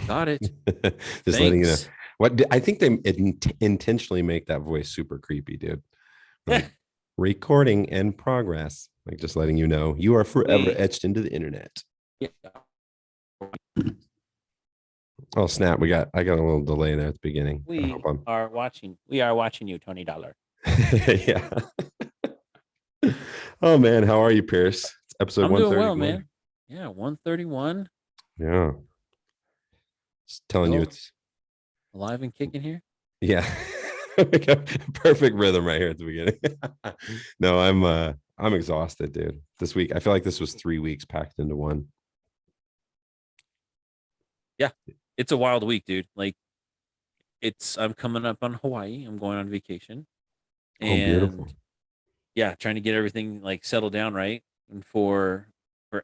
Got it. Just letting you know. Thanks. I think they intentionally make that voice super creepy, dude. Like recording in progress. Like just letting you know you are forever we etched into the internet. yeah, Oh snap! I got a little delay there at the beginning. I hope we I'm. are watching. We are watching you, $20. Yeah. Oh man, how are you, Pierce? It's episode I'm doing well, 131. man. Yeah, 131. Yeah. Just telling you Still it's alive and kicking here. yeah. Perfect rhythm right here at the beginning. No, I'm exhausted, dude. This week, I feel like this was 3 weeks packed into one. Yeah, it's a wild week, dude. Like I'm coming up on Hawaii. I'm going on vacation, Oh, and beautiful. yeah, trying to get everything like settled down right, and for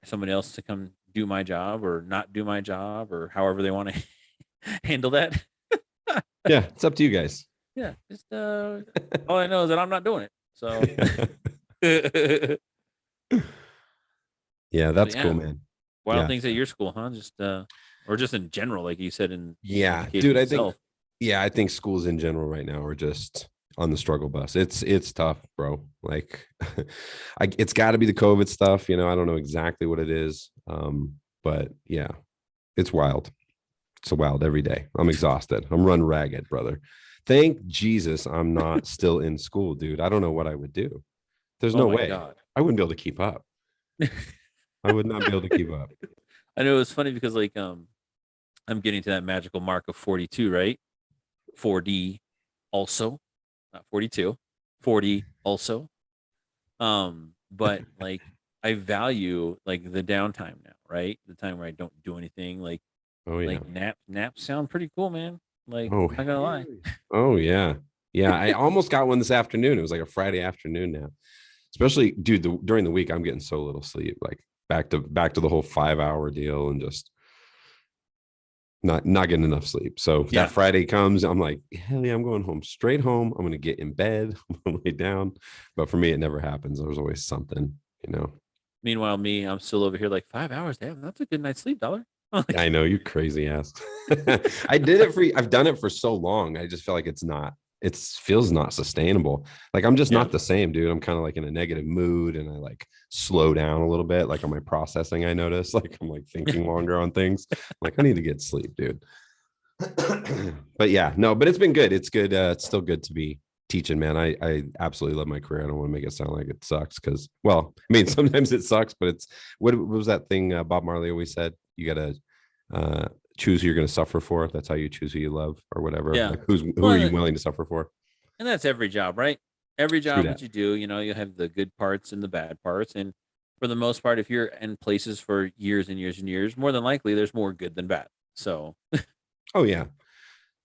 somebody else to come do my job or not do my job or however they want to handle that. Yeah, it's up to you guys. Yeah, just all I know is that I'm not doing it. So, so Yeah, that's cool, yeah, man. wild Yeah. things at your school, huh? Just or just in general, like you said in Yeah, education dude, itself. I think schools in general right now are just on the struggle bus. It's tough, bro. Like it's got to be the COVID stuff, I don't know exactly what it is. But yeah, it's wild. It's wild every day. I'm exhausted. I'm run ragged, brother. Thank Jesus I'm not still in school, dude. I don't know what I would do. There's Oh no my way. god. I wouldn't be able to keep up. I would not be able to keep up. I know it was funny because like I'm getting to that magical mark of 42, right? 4D also, not 42, 40 also. But like I value like the downtime now, right? The time where I don't do anything. Oh yeah. Like naps sound pretty cool, man. Like Oh, not gonna lie. oh yeah. Yeah, I almost got one this afternoon. It was like a Friday afternoon now. Especially, dude, during the week I'm getting so little sleep. Like back to the whole 5 hour deal and just not getting enough sleep. So that Yeah. Friday comes, I'm like, hell yeah, I'm going home, straight home. I'm gonna get in bed, I'm gonna lay down. But for me, it never happens. There's always something. Meanwhile, me, I'm still over here like 5 hours. Damn, that's a good night's sleep, dollar. I Like, know, you crazy ass. I've done it for so long. I just feel like it feels not sustainable. Like I'm just yeah. not the same, dude. I'm kind of like in a negative mood and I like slow down a little bit, like on my processing. I notice like I'm like thinking longer on things. Like I need to get sleep, dude. But yeah, no, but it's been good. It's good. It's still good to be teaching, man. I absolutely love my career. I don't want to make it sound like it sucks because, well, I mean, sometimes it sucks, but what was that thing Bob Marley always said? You gotta uh, choose who you're gonna suffer for. That's how you choose who you love or whatever. Yeah. Like who are you Well, willing to suffer for? and that's every job, right? Every True job that. that you do, you have the good parts and the bad parts. And for the most part, if you're in places for years and years and years, more than likely there's more good than bad. So, Oh yeah.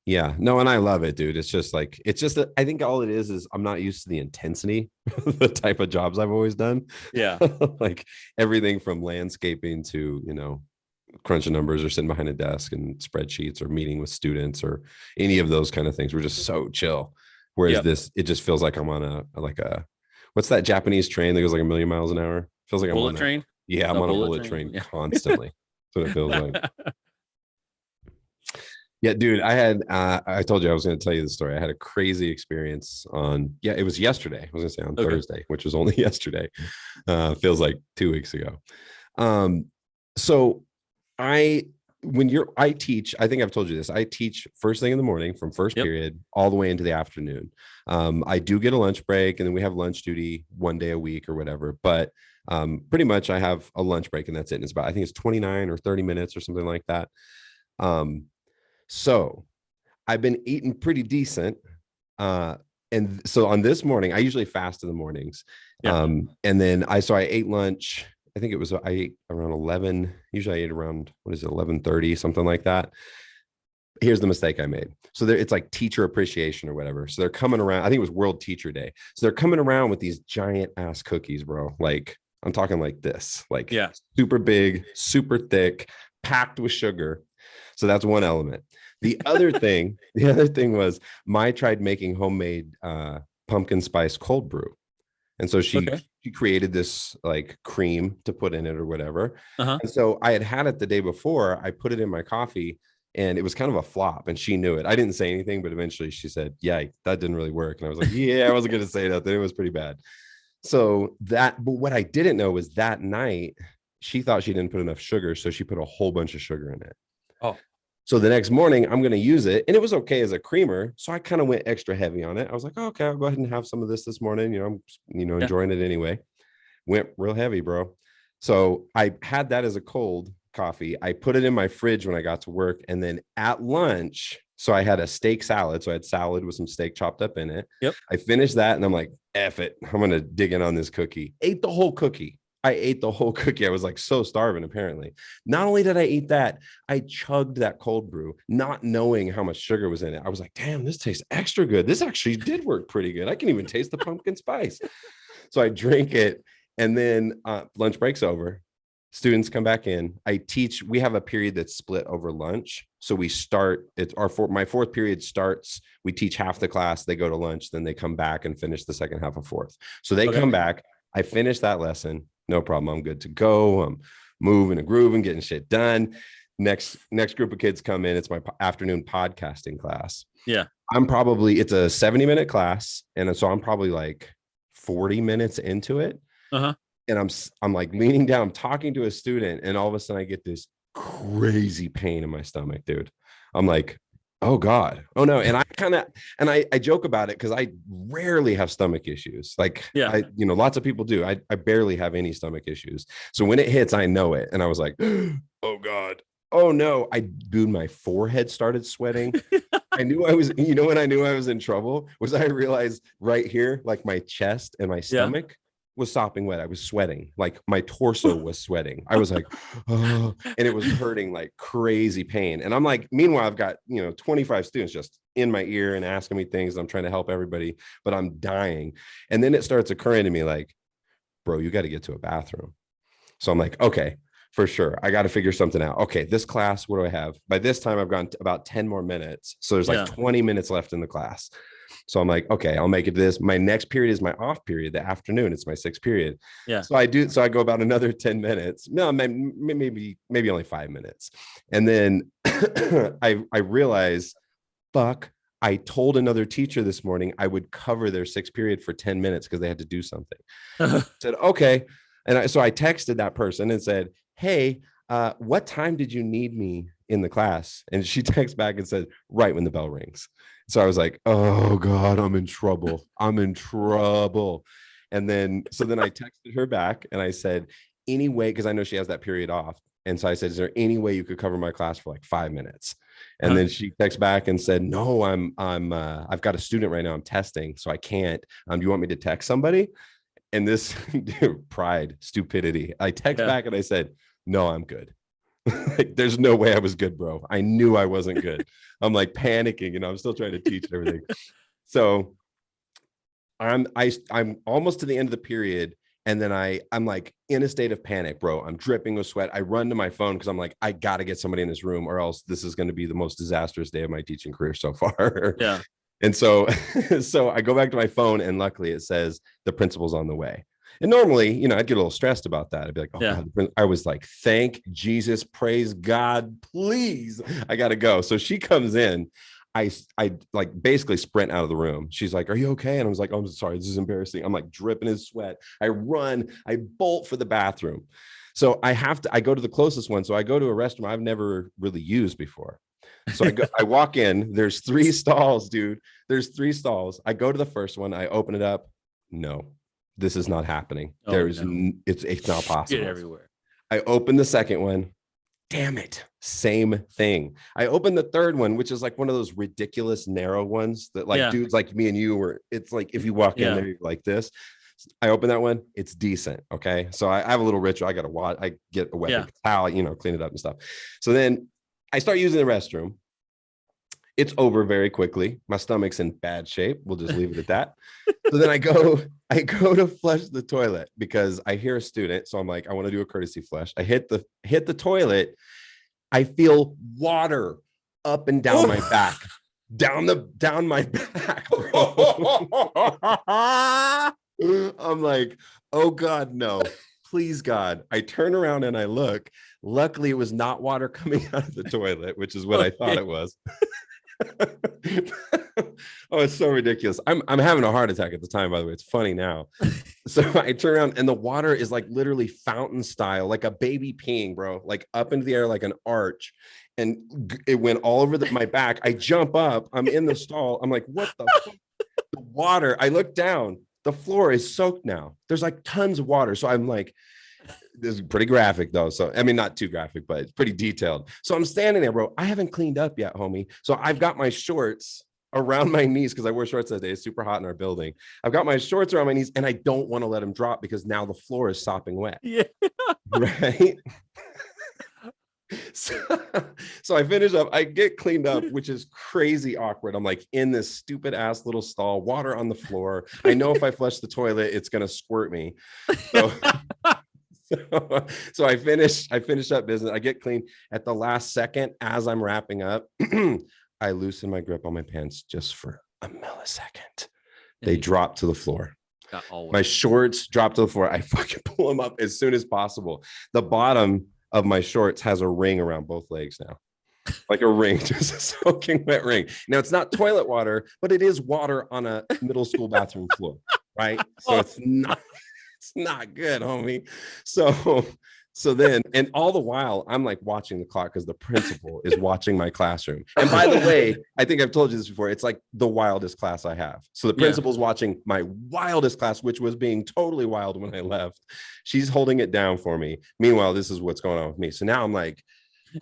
Yeah, no, and I love it, dude. It's just that I think all it is I'm not used to the intensity, the type of jobs I've always done. yeah. Like everything from landscaping to, crunching numbers or sitting behind a desk and spreadsheets or meeting with students or any of those kind of things. We're just so chill. Whereas Yep. this, it just feels like I'm on what's that Japanese train that goes like a million miles an hour? Feels like I'm on Bullet that. train. Yeah, I'm A on a bullet bullet train. train Yeah. constantly. That's what it feels like. Yeah, dude, I told you I was going to tell you the story. I had a crazy experience it was yesterday. I was going to say on Okay. Thursday, which was only yesterday. Feels like 2 weeks ago. Um, so I, I teach, I think I've told you this. I teach first thing in the morning from first Yep. period all the way into the afternoon. I do get a lunch break and then we have lunch duty one day a week or whatever, but pretty much I have a lunch break and that's it. And it's about, I think it's 29 or 30 minutes or something like that. Um, so I've been eating pretty decent. And so on this morning, I usually fast in the mornings. Yeah. And then I ate lunch. I think I ate around 11. Usually I ate around, what is it, 11:30, something like that. Here's the mistake I made. So it's like teacher appreciation or whatever. So they're coming around. I think it was World Teacher Day. So they're coming around with these giant ass cookies, bro. Like I'm talking like this, like Yeah. super big, super thick, packed with sugar. So that's one element. The other thing was Mai tried making homemade pumpkin spice cold brew. And so she Okay. she created this like cream to put in it or whatever. Uh huh. And so I had it the day before. I put it in my coffee and it was kind of a flop, and she knew it. I didn't say anything, but eventually she said, yeah, that didn't really work. And I was like, yeah, I wasn't going to say nothing. It was pretty bad. So but what I didn't know was that night she thought she didn't put enough sugar, so she put a whole bunch of sugar in it. Oh, so the next morning I'm going to use it, and it was okay as a creamer, so I kind of went extra heavy on it. I was like, oh, okay, I'll go ahead and have some of this morning. I'm enjoying it anyway. Went real heavy, bro. So I had that as a cold coffee. I put it in my fridge when I got to work, and then at lunch, so I had a steak salad. So I had salad with some steak chopped up in it. Yep. I finished that, and I'm like, F it, I'm gonna dig in on this cookie. Ate the whole cookie. I ate the whole cookie. I was like so starving, apparently. Not only did I eat that, I chugged that cold brew, not knowing how much sugar was in it. I was like, damn, this tastes extra good. This actually did work pretty good. I can even taste the pumpkin spice. So I drink it, and then lunch break's over. Students come back in. I teach. We have a period that's split over lunch. So we start. My fourth period starts. We teach half the class. They go to lunch. Then they come back and finish the second half of fourth. So they come back. I finish that lesson. No problem. I'm good to go. I'm moving and grooving, getting shit done. Next group of kids come in. It's my afternoon podcasting class. Yeah. It's a 70-minute class. And so I'm probably like 40 minutes into it. Uh-huh. And I'm like leaning down, talking to a student, and all of a sudden I get this crazy pain in my stomach, dude. I'm like, oh God, oh no. And I joke about it because I rarely have stomach issues. Like, lots of people do. I barely have any stomach issues. So when it hits, I know it. And I was like, oh God, oh no. Dude, my forehead started sweating. I knew I was, when I knew I was in trouble was I realized right here, like my chest and my stomach was sopping wet. I was sweating, like my torso was sweating. I was like, oh, and it was hurting like crazy pain. And I'm like, meanwhile, I've got, 25 students just in my ear and asking me things. I'm trying to help everybody, but I'm dying. And then it starts occurring to me like, bro, you got to get to a bathroom. So I'm like, okay, for sure. I got to figure something out. Okay, this class, what do I have? By this time I've gone about 10 more minutes. So there's like 20 minutes left in the class. So I'm like, okay, I'll make it to this. My next period is my off period, the afternoon. It's my 6th period. Yeah. So I go about another 10 minutes. No, maybe only 5 minutes. And then I realized, fuck, I told another teacher this morning I would cover their 6th period for 10 minutes because they had to do something. I said, okay. And so I texted that person and said, hey, what time did you need me in the class? And she texts back and said, right when the bell rings. So I was like, oh God, I'm in trouble. And then I texted her back and I said, anyway, because I know she has that period off. And so I said, is there any way you could cover my class for like 5 minutes? And then she texts back and said, no, I've got a student right now. I'm testing, so I can't. Do you want me to text somebody? And this dude, pride, stupidity. I text back and I said, no, I'm good. Like, there's no way I was good, bro. I knew I wasn't good. I'm like panicking, I'm still trying to teach everything. So I'm almost to the end of the period, and then I'm like in a state of panic, bro. I'm dripping with sweat. I run to my phone because I'm like, I got to get somebody in this room, or else this is going to be the most disastrous day of my teaching career so far. Yeah. And so I go back to my phone, and luckily it says the principal's on the way. And normally, I'd get a little stressed about that. I'd be like, oh God. I was like, thank Jesus, praise God, please, I got to go. So she comes in. I like basically sprint out of the room. She's like, are you okay? And I was like, oh, I'm sorry, this is embarrassing. I'm like dripping in sweat. I run, I bolt for the bathroom. So I go to the closest one. So I go to a restroom I've never really used before. So I walk in, there's 3 stalls, dude. There's 3 stalls. I go to the first one. I open it up. No, this is not happening. It's not possible. Get everywhere. I open the second one. Damn it. Same thing. I opened the third one, which is like one of those ridiculous narrow ones that like dudes like me and you were, it's like, if you walk in there like this, I open that one. It's decent. Okay. So I have a little ritual. I get a wet towel, clean it up and stuff. So then I start using the restroom. It's over very quickly. My stomach's in bad shape. We'll just leave it at that. So then I go to flush the toilet because I hear a student. So I'm like, I want to do a courtesy flush. I hit the toilet. I feel water up and down my back, down my back. I'm like, oh God, no, please God. I turn around and I look Luckily, it was not water coming out of the toilet, which is what I thought it was. Oh, it's so ridiculous. I'm having a heart attack at the time, by the way. It's funny now. So I turn around and the water is like literally fountain style, like a baby peeing, bro, like up into the air like an arch. And it went all over my back. I jump up. I'm in the stall. I'm like, what the fuck? The water. I look down. The floor is soaked now. There's like tons of water. So I'm like, this is pretty graphic though. So, I mean, not too graphic, but it's pretty detailed. So I'm standing there, bro. I haven't cleaned up yet, homie. So I've got my shorts around my knees because I wear shorts that day. It's super hot in our building. I've got my shorts around my knees and I don't want to let them drop because now the floor is sopping wet. Yeah. Right. So, so I finish up, I get cleaned up, which is crazy awkward. I'm like in this stupid ass little stall, water on the floor. I know if I flush the toilet, it's gonna squirt me. So, so I finish up business. I get clean at the last second as I'm wrapping up. I loosen my grip on my pants just for a millisecond. They drop to the floor. My shorts drop to the floor. I fucking pull them up as soon as possible. The bottom of my shorts has a ring around both legs now, like a ring, just a soaking wet ring. Now it's not toilet water, but it is water on a middle school bathroom floor, right? So it's not good, homie. So then, and all the while, I'm like watching the clock because the principal is watching my classroom. And by the way, I think I've told you this before. It's like the wildest class I have. So the principal's watching my wildest class, which was being totally wild when I left. She's holding it down for me. Meanwhile, this is what's going on with me. So now I'm like,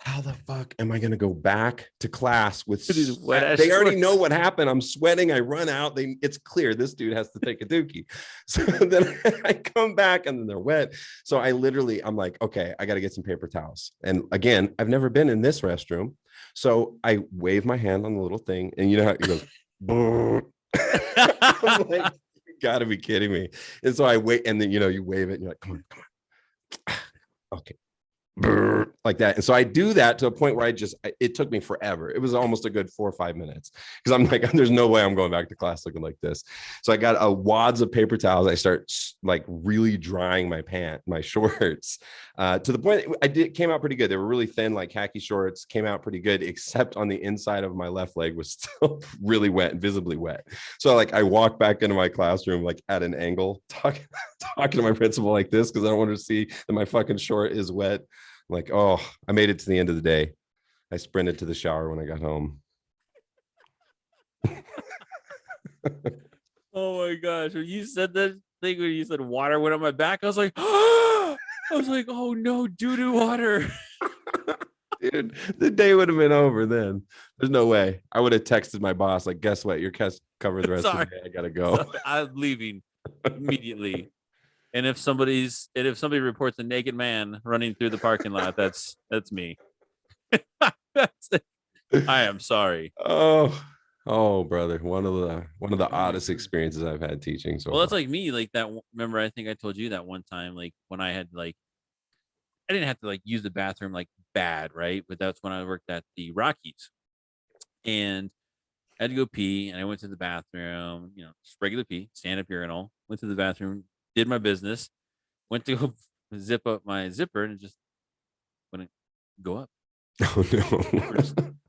how the fuck am I going to go back to class with they already know what happened. I'm sweating. I run out. It's clear this dude has to take a dookie. So then I come back and then they're wet. So I'm like, okay, I got to get some paper towels. And again, I've never been in this restroom. So I wave my hand on the little thing and you know how it goes, I'm like, you gotta be kidding me. And so I wait and then, you wave it and you're like, come on. Okay. Like that. And so I do that to a point where it took me forever. It was almost a good 4 or 5 minutes because I'm like, there's no way I'm going back to class looking like this. So I got a wads of paper towels. I start like really drying my shorts to the point came out pretty good. They were really thin, like khaki shorts, came out pretty good, except on the inside of my left leg was still really wet and visibly wet. So like I walked back into my classroom, like at an angle, talking to my principal like this, because I don't want to see that my fucking short is wet. Like, oh, I made it to the end of the day. I sprinted to the shower when I got home. Oh my gosh. When you said that thing, when you said water went on my back, I was like, oh no, doo-doo water. Dude, the day would have been over then. There's no way. I would have texted my boss, like, guess what? Your cast covered the rest of the day. I gotta go. Sorry, I'm leaving immediately. And if somebody reports a naked man running through the parking lot, that's me. That's it. I am sorry. Oh, brother, one of the oddest experiences I've had teaching. So well, that's like me, like that. Remember, I think I told you that one time, like when I had I didn't have to use the bathroom like bad, right? But that's when I worked at the Rockies, and I had to go pee, and I went to the bathroom, just regular pee, stand up urinal, went to the bathroom, did my business, went to go zip up my zipper, and it just wouldn't go up. Oh no.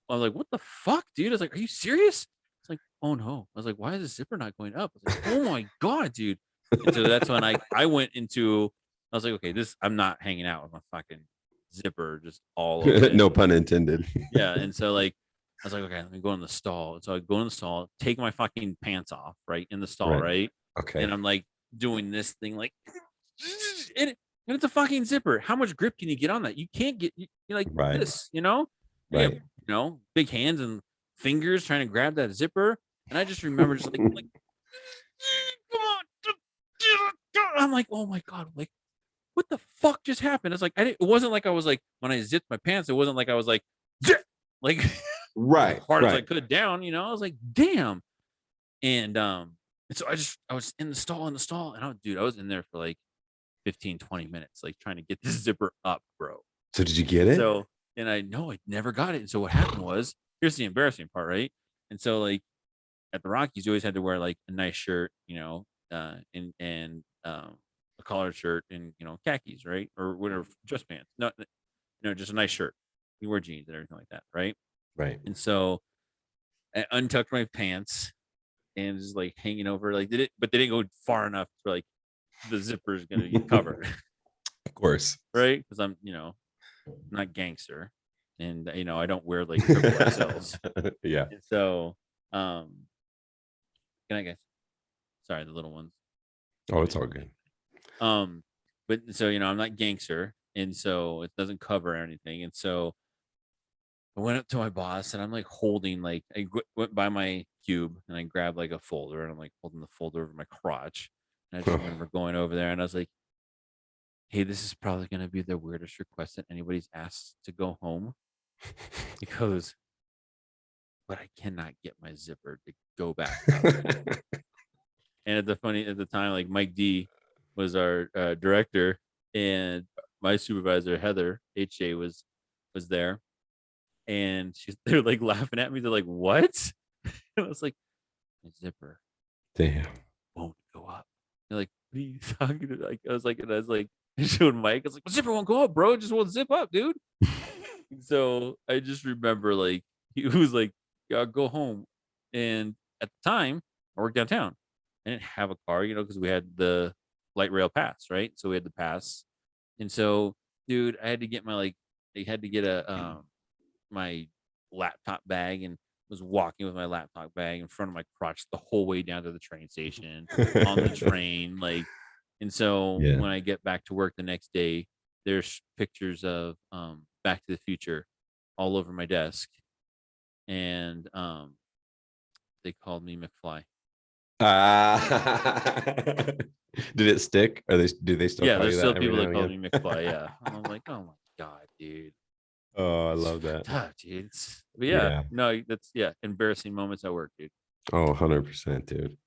I was like, what the fuck, dude? I was like, are you serious? It's like, oh no. I was like, why is the zipper not going up? I was like, oh my God, dude. And so that's when I went into, I was like, okay, I'm not hanging out with my fucking zipper just all over. No pun intended. Yeah. And so I was like, okay, let me go in the stall. And so I go in the stall, take my fucking pants off, right? In the stall, right? Okay. And I'm like doing this thing and it's a fucking zipper. How much grip can you get on that? You can't get this, Right. Big hands and fingers trying to grab that zipper. And I just remember just come on. I'm like, oh my God, like, what the fuck just happened? It's like, it wasn't like I was like, when I zipped my pants, it wasn't like I was like, like, right, as hard as I could down, I was like, damn. And so I was in the stall, and I was in there for like 15, 20 minutes, like trying to get this zipper up, bro. So did you get it? So, and I never got it. And so what happened was, here's the embarrassing part, right? And so like at the Rockies, you always had to wear like a nice shirt, and a collared shirt and khakis, right? Or whatever, dress pants. No, just a nice shirt. You wear jeans and everything like that, right? Right. And so I untucked my pants and just like hanging over, like but they didn't go far enough for like the zipper is gonna get covered, Of course. right? Because I'm, not gangster, and I don't wear like triple XLs. Yeah. And so, can I guess? Sorry, the little ones. Oh, it's all good. But so I'm not gangster, and so it doesn't cover anything. And so I went up to my boss, and I'm like holding, like went by my cube, and I grabbed like a folder, and I'm like holding the folder over my crotch. And I just remember going over there, and I was like, "Hey, this is probably gonna be the weirdest request that anybody's asked to go home." He goes, "But I cannot get my zipper to go back." And at the time, like Mike D was our director, and my supervisor Heather HJ was there, and they're like laughing at me. They're like, "What?" And I was like, "My zipper Damn. won't go up." They're like, "What are you talking about?" Like, I was like, I showed Mike. I was like, "My zipper won't go up, bro. It just won't zip up, dude." So I just remember, like, he was like, "Yeah, go home." And at the time, I worked downtown. I didn't have a car, because we had the light rail pass, right? So we had the pass, and so, dude, I had to get they had to get my laptop bag, and was walking with my laptop bag in front of my crotch the whole way down to the train station on the train, like. And so Yeah. when I get back to work the next day, there's pictures of Back to the Future all over my desk, and they called me McFly. Did it stick? Do they still Yeah, call there's you still that every people now that and call again? me McFly. Yeah, and I'm like, oh my god, dude. Oh, I love that. Dude. But yeah, Yeah. no, that's embarrassing moments at work, dude. Oh, 100%, dude.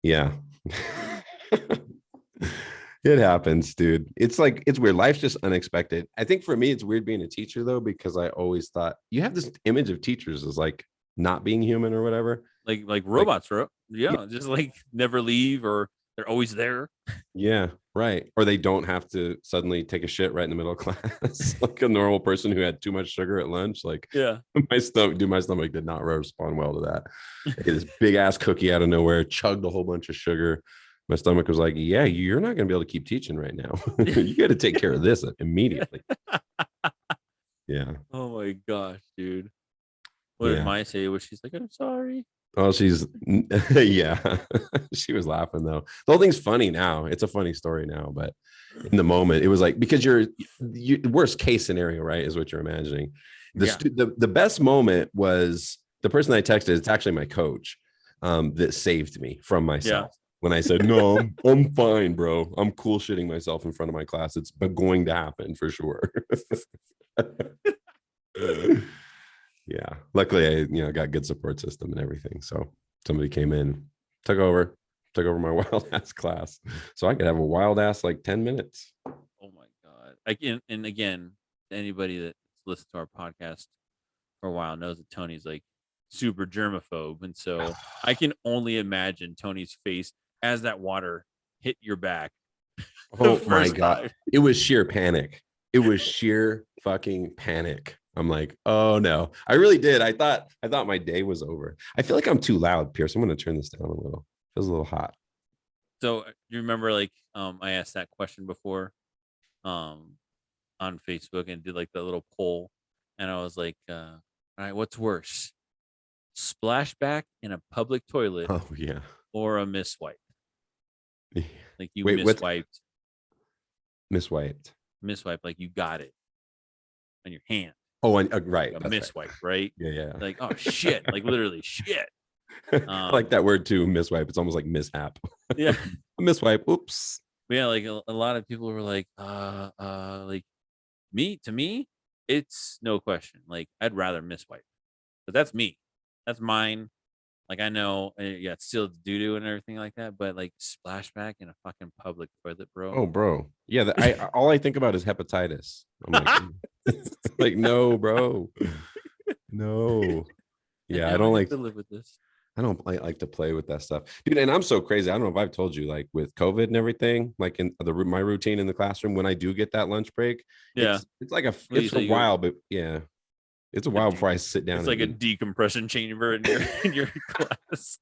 Yeah. It happens, dude. It's weird. Life's just unexpected. I think for me, it's weird being a teacher though, because I always thought you have this image of teachers as like not being human or whatever. Like robots, bro. Yeah, just like never leave, or they're always there. Yeah, right. Or they don't have to suddenly take a shit right in the middle of class, like a normal person who had too much sugar at lunch. Like, Yeah, my stomach did not respond well to that. I get this big ass cookie out of nowhere, chugged a whole bunch of sugar. My stomach was like, "Yeah, you're not gonna be able to keep teaching right now. You got to take care of this immediately." Yeah. Oh my gosh, dude. What did Yeah. Maya say? Was she's like, "I'm sorry"? Oh, she's yeah. She was laughing though. The whole thing's funny now. It's a funny story now, but in the moment, it was like, because you're worst case scenario, right? Is what you're imagining. The best moment was the person I texted. It's actually my coach that saved me from myself. When I said, "No, I'm fine, bro. I'm cool shitting myself in front of my class. It's going to happen for sure." Yeah. Luckily, I got good support system and everything. So somebody came in, took over my wild ass class, so I could have a wild ass like 10 minutes. Oh my god! And again, anybody that's listened to our podcast for a while knows that Tony's like super germaphobe, and so I can only imagine Tony's face as that water hit your back. Oh my god! It was sheer panic. It was sheer fucking panic. I'm like, oh no. I really did. I thought my day was over. I feel like I'm too loud, Pierce. I'm gonna turn this down a little. Feels a little hot. So you remember, like, I asked that question before, on Facebook, and did like the little poll, and I was like, all right, what's worse, splashback in a public toilet Oh yeah. or a miswipe? Like you Wait, what? miswiped, Miswiped. like you got it on your hand. Oh, and right. A miswipe, right? Yeah. Like, oh shit, like literally shit. I like that word too, miswipe. It's almost like mishap. Yeah. Miswipe. Oops. Yeah, like a lot of people were like, like to me, it's no question. Like, I'd rather miswipe, but that's me. That's mine. Like, I know, yeah, it's still doo-doo and everything like that, but like splashback in a fucking public toilet, bro. Oh, bro. Yeah, all I think about is hepatitis. I'm like, like, no, bro. No. Yeah, I don't like to live with this. I don't like to play with that stuff, dude. And I'm so crazy. I don't know if I've told you, like with COVID and everything, like in my routine in the classroom, when I do get that lunch break, Yeah. it's like Well, you it's a say you while, but yeah, it's a a while de- before I sit down it's and like a eat. decompression chamber in your in your class.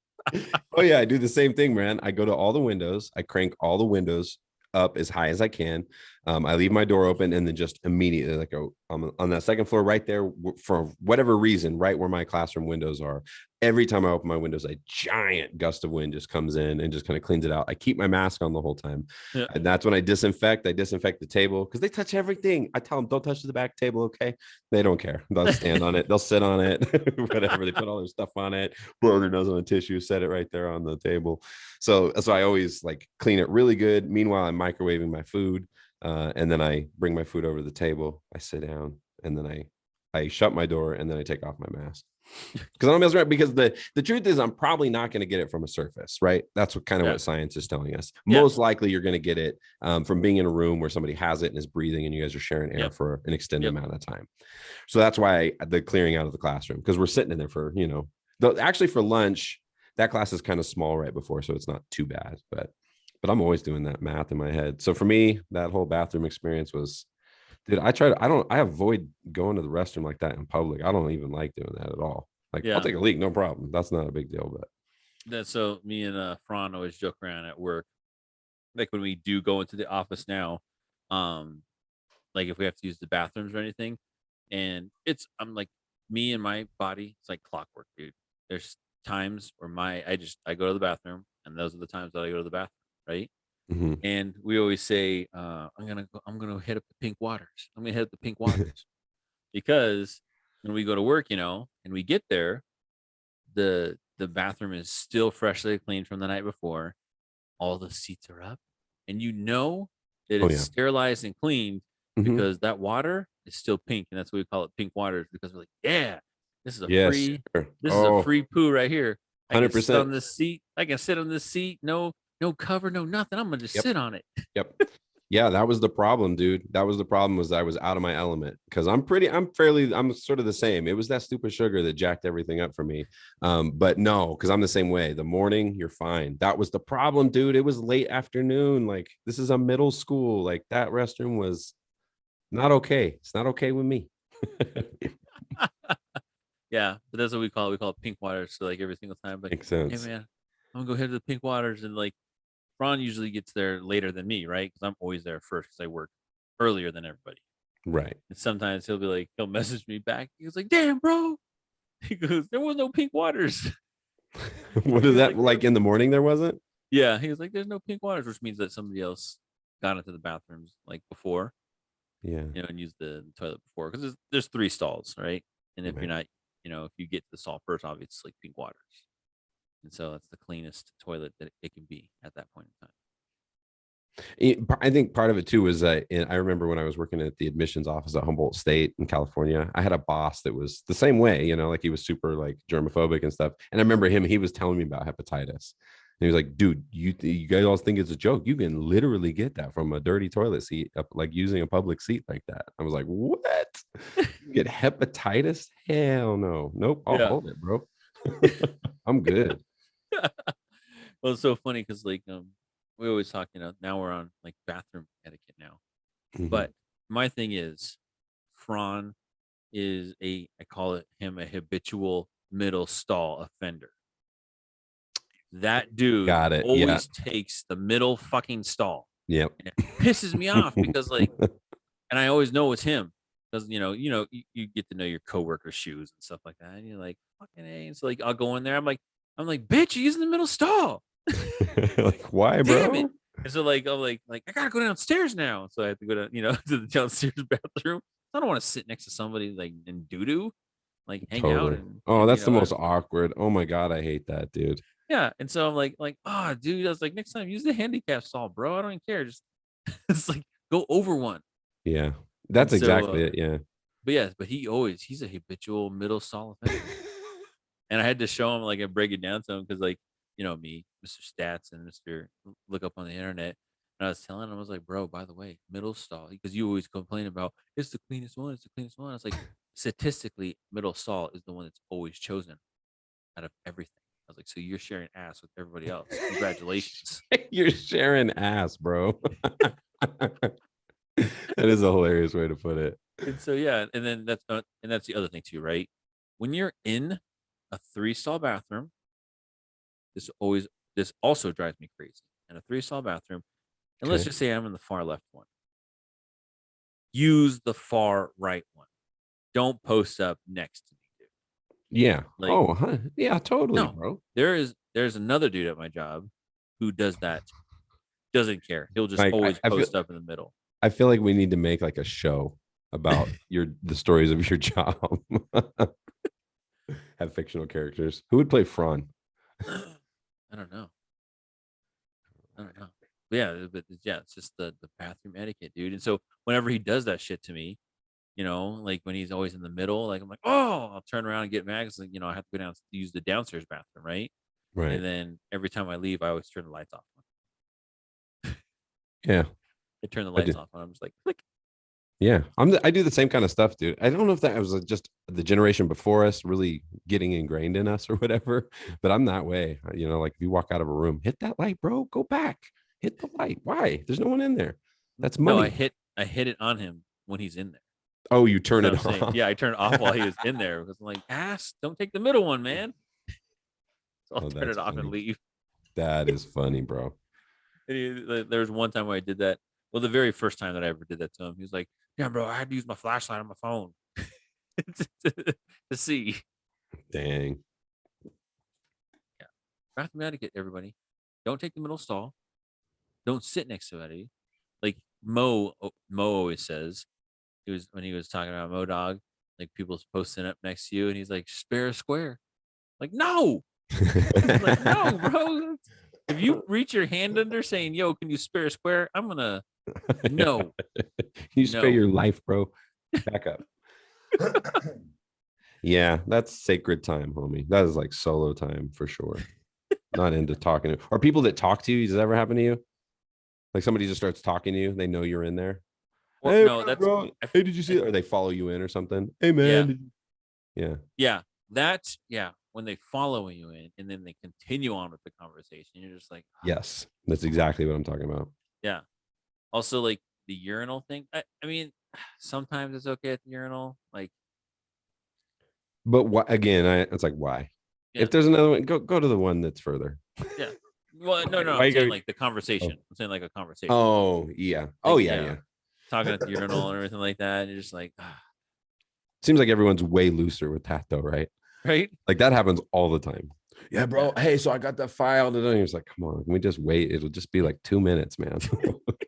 Oh yeah, I do the same thing, man. I go to all the windows, I crank all the windows up as high as I can. I leave my door open and then just immediately like go on that second floor right there for whatever reason, right where my classroom windows are. Every time I open my windows, a giant gust of wind just comes in and just kind of cleans it out. I keep my mask on the whole time. Yeah. And that's when I disinfect. I disinfect the table because they touch everything. I tell them, don't touch the back table, okay? They don't care. They'll stand on it. They'll sit on it, whatever. They put all their stuff on it, blow their nose on a tissue, set it right there on the table. So I always like clean it really good. Meanwhile, I'm microwaving my food, and then I bring my food over to the table. I sit down, and then I shut my door, and then I take off my mask because I don't mess around. Because the truth is, I'm probably not going to get it from a surface, right? That's what kind of Yeah. what science is telling us. Yeah. Most likely, you're going to get it from being in a room where somebody has it and is breathing, and you guys are sharing air Yep. for an extended Yep. amount of time. So that's why the clearing out of the classroom, because we're sitting in there for actually for lunch. That class is kind of small right before, so it's not too bad. But I'm always doing that math in my head. So for me, that whole bathroom experience was, dude, I avoid going to the restroom like that in public. I don't even like doing that at all. Like I'll Yeah. take a leak, no problem. That's not a big deal. But That's so me and Fran always joke around at work. Like when we do go into the office now, um, like if we have to use the bathrooms or anything, and I'm like me and my body, it's like clockwork, dude. There's times where I go to the bathroom, and those are the times that I go to the bathroom, right? mhm. And we always say, I'm gonna hit up the pink waters. I'm gonna hit up the pink waters because when we go to work, and we get there, the bathroom is still freshly cleaned from the night before. All the seats are up, and that Oh it's yeah. sterilized and cleaned Mhm. because that water is still pink, and that's why we call it pink waters because we're like, yeah, this is a Yes. free, Sir. this is a Oh, free poo right here. I can sit 100%. on this seat. I can sit on this seat. No cover, no nothing. I'm gonna just Yep. sit on it. Yep. Yeah, that was the problem, dude. That was the problem, was I was out of my element because I'm sort of the same. It was that stupid sugar that jacked everything up for me. But no, because I'm the same way. The morning, you're fine. That was the problem, dude. It was late afternoon. Like this is a middle school. Like that restroom was not okay. It's not okay with me. Yeah, but that's what we call it. We call it pink waters. So like every single time, like, Makes hey sense. man, I'm gonna go hit the pink waters, and like Ron usually gets there later than me, right? Because I'm always there first because I work earlier than everybody. Right. And sometimes he'll message me back. He goes like, "Damn, bro," he goes, "There was no pink waters." What He is was that like, like in the morning? There wasn't. "Yeah," he was like, "There's no pink waters," which means that somebody else got into the bathrooms like before, Yeah. and used the toilet before because there's three stalls, right? And if you're Right. not, if you get to the stall first, obviously it's like pink waters, and so that's the cleanest toilet that it can be at that point in time. I think part of it too was I remember when I was working at the admissions office at Humboldt State in California, I had a boss that was the same way, like he was super like germophobic and stuff. And I remember he was telling me about hepatitis. And he was like, dude, you guys all think it's a joke. You can literally get that from a dirty toilet seat, like using a public seat like that. I was like, what? You get hepatitis? Hell no. Nope. I'll Yeah. hold it, bro. I'm good. Well, it's so funny because like we always talk, now we're on like bathroom etiquette now. Mhm. But my thing is, Fran is I call him a habitual middle stall offender. That dude Got it. Yeah. always takes the middle fucking stall, Yep. and it pisses me off because like, and I always know it's him because you get to know your coworkers' shoes and stuff like that, and you're like fucking a. And so like I'll go in there, I'm like, bitch, you're using the middle stall. Like, why, Damn it. bro? And so like I'm like I gotta go downstairs now. So I have to go down, to the downstairs bathroom. I don't want to sit next to somebody like in doo doo, like hang out Totally. and Oh, and that's the most awkward. Oh my God, I hate that, dude. yeah. And so I'm like, oh dude, I was like, next time use the handicap stall, bro. I don't even care. Just it's like go over one. Yeah. And That's so exactly it. Yeah. but he's a habitual middle stall offender. And I had to show him, like, I break it down to him because, like, me, Mr. Stats, and Mr. Look up on the internet. And I was telling him, I was like, bro, by the way, middle stall, because you always complain about it's the cleanest one, it's the cleanest one. I was like, statistically, middle stall is the one that's always chosen out of everything. was like, so you're sharing ass with everybody else. Congratulations. You're sharing ass, bro. That is a hilarious way to put it. And so yeah, and then that's the other thing too, right? When you're in a 3-stall bathroom, this also drives me crazy. In a 3-stall bathroom, and let's Okay. just say I'm in the far left one. Use the far right one. Don't post up next to me, dude. Yeah. Like, Oh, huh. Yeah, totally, no, bro. there's another dude at my job who does that. Doesn't care. He'll just Like always I feel post up in the middle. I feel like we need to make like a show about the stories of your job. Have fictional characters. Who would play Fran? I don't know. I don't know. But yeah, but yeah, it's just the bathroom etiquette, dude. And so whenever he does that shit to me, like when he's always in the middle, like I'm like, oh, I'll turn around and get mad because I have to go down to use the downstairs bathroom, right? Right. And then every time I leave, I always turn the lights off. Yeah. I turn the I lights do. off, and I'm just like, click. Yeah. I do the same kind of stuff, dude. I don't know if that was just the generation before us really getting ingrained in us or whatever, but I'm that way. Like if you walk out of a room, hit that light, bro. Go back. Hit the light. Why? There's no one in there. That's No, money. I hit it on him when he's in there. Oh, you That's turn what I'm it saying. off. Yeah, I turned it off while he was in there because I'm like, ass, don't take the middle one, man. So I'll Oh, turn that's it off and funny. leave. That is funny, bro. There was one time where I did that. Well, the very first time that I ever did that to him, he was like, "Yeah, bro, I had to use my flashlight on my phone to see." Dang. Yeah, bathroom etiquette, everybody. Don't take the middle stall. Don't sit next to anybody. Like Mo always says, when he was talking about Mo Dog, like people's posting up next to you, and he's like, "Spare a square." Like, no, he's like, no, bro. If you reach your hand under saying, "Yo, can you spare a square?" I'm gonna no, You spare no. your life, bro. Back up. Yeah, that's sacred time, homie. That is like solo time for sure. Not into talking to or people that talk to you. Does that ever happen to you? Like somebody just starts talking to you, they know you're in there. Or Hey, no, what up, that's bro? Hey, did you see that? Or they follow you in or something. Hey, yeah, man. Yeah. yeah. That's yeah. When they follow you in and then they continue on with the conversation, you're just like, Yes. That's exactly what I'm talking about. yeah. Also, like the urinal thing. I mean, sometimes it's okay at the urinal. Like, But what again, it's like why? yeah, If there's another one, go to the one that's further. yeah. Well, no. Why I'm you saying gotta, like the conversation. oh. I'm saying like a conversation. Oh, yeah. Oh, Like, yeah, yeah, yeah. talking at the urinal and everything like that. And you're just like, Seems like everyone's way looser with that though, right? right? Like that happens all the time. Yeah, Yeah. bro. Hey, so I got that file. And he's like, come on, can we just wait? It'll just be like 2 minutes, man.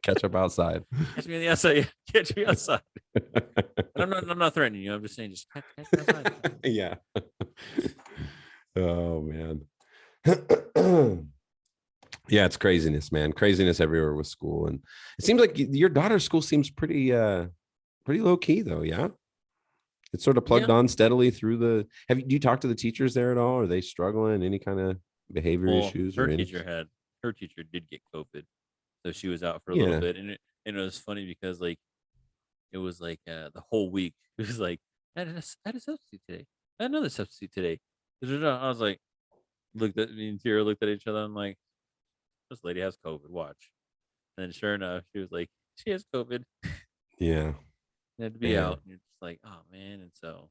Catch up outside. Catch me on the outside. Catch me outside. And I'm not threatening you. I'm just saying, just catch me outside. Yeah. Oh man. Yeah, it's craziness, man. Craziness everywhere with school. And it seems like your daughter's school seems pretty low key though. Yeah. It's sort of plugged Yeah. on steadily through do you talk to the teachers there at all? Are they struggling? Any kind of behavior Well, issues or any? her teacher did get COVID, so she was out for a little Yeah. bit, and it was funny because like it was like the whole week it was like I had a substitute today, I had another substitute today. I was like, looked at me and Tira looked at each other. I'm like, this lady has COVID. Watch, and then sure enough, she was like, she has COVID. Yeah. They had to be Yeah. out, and you're just like, oh man, and so.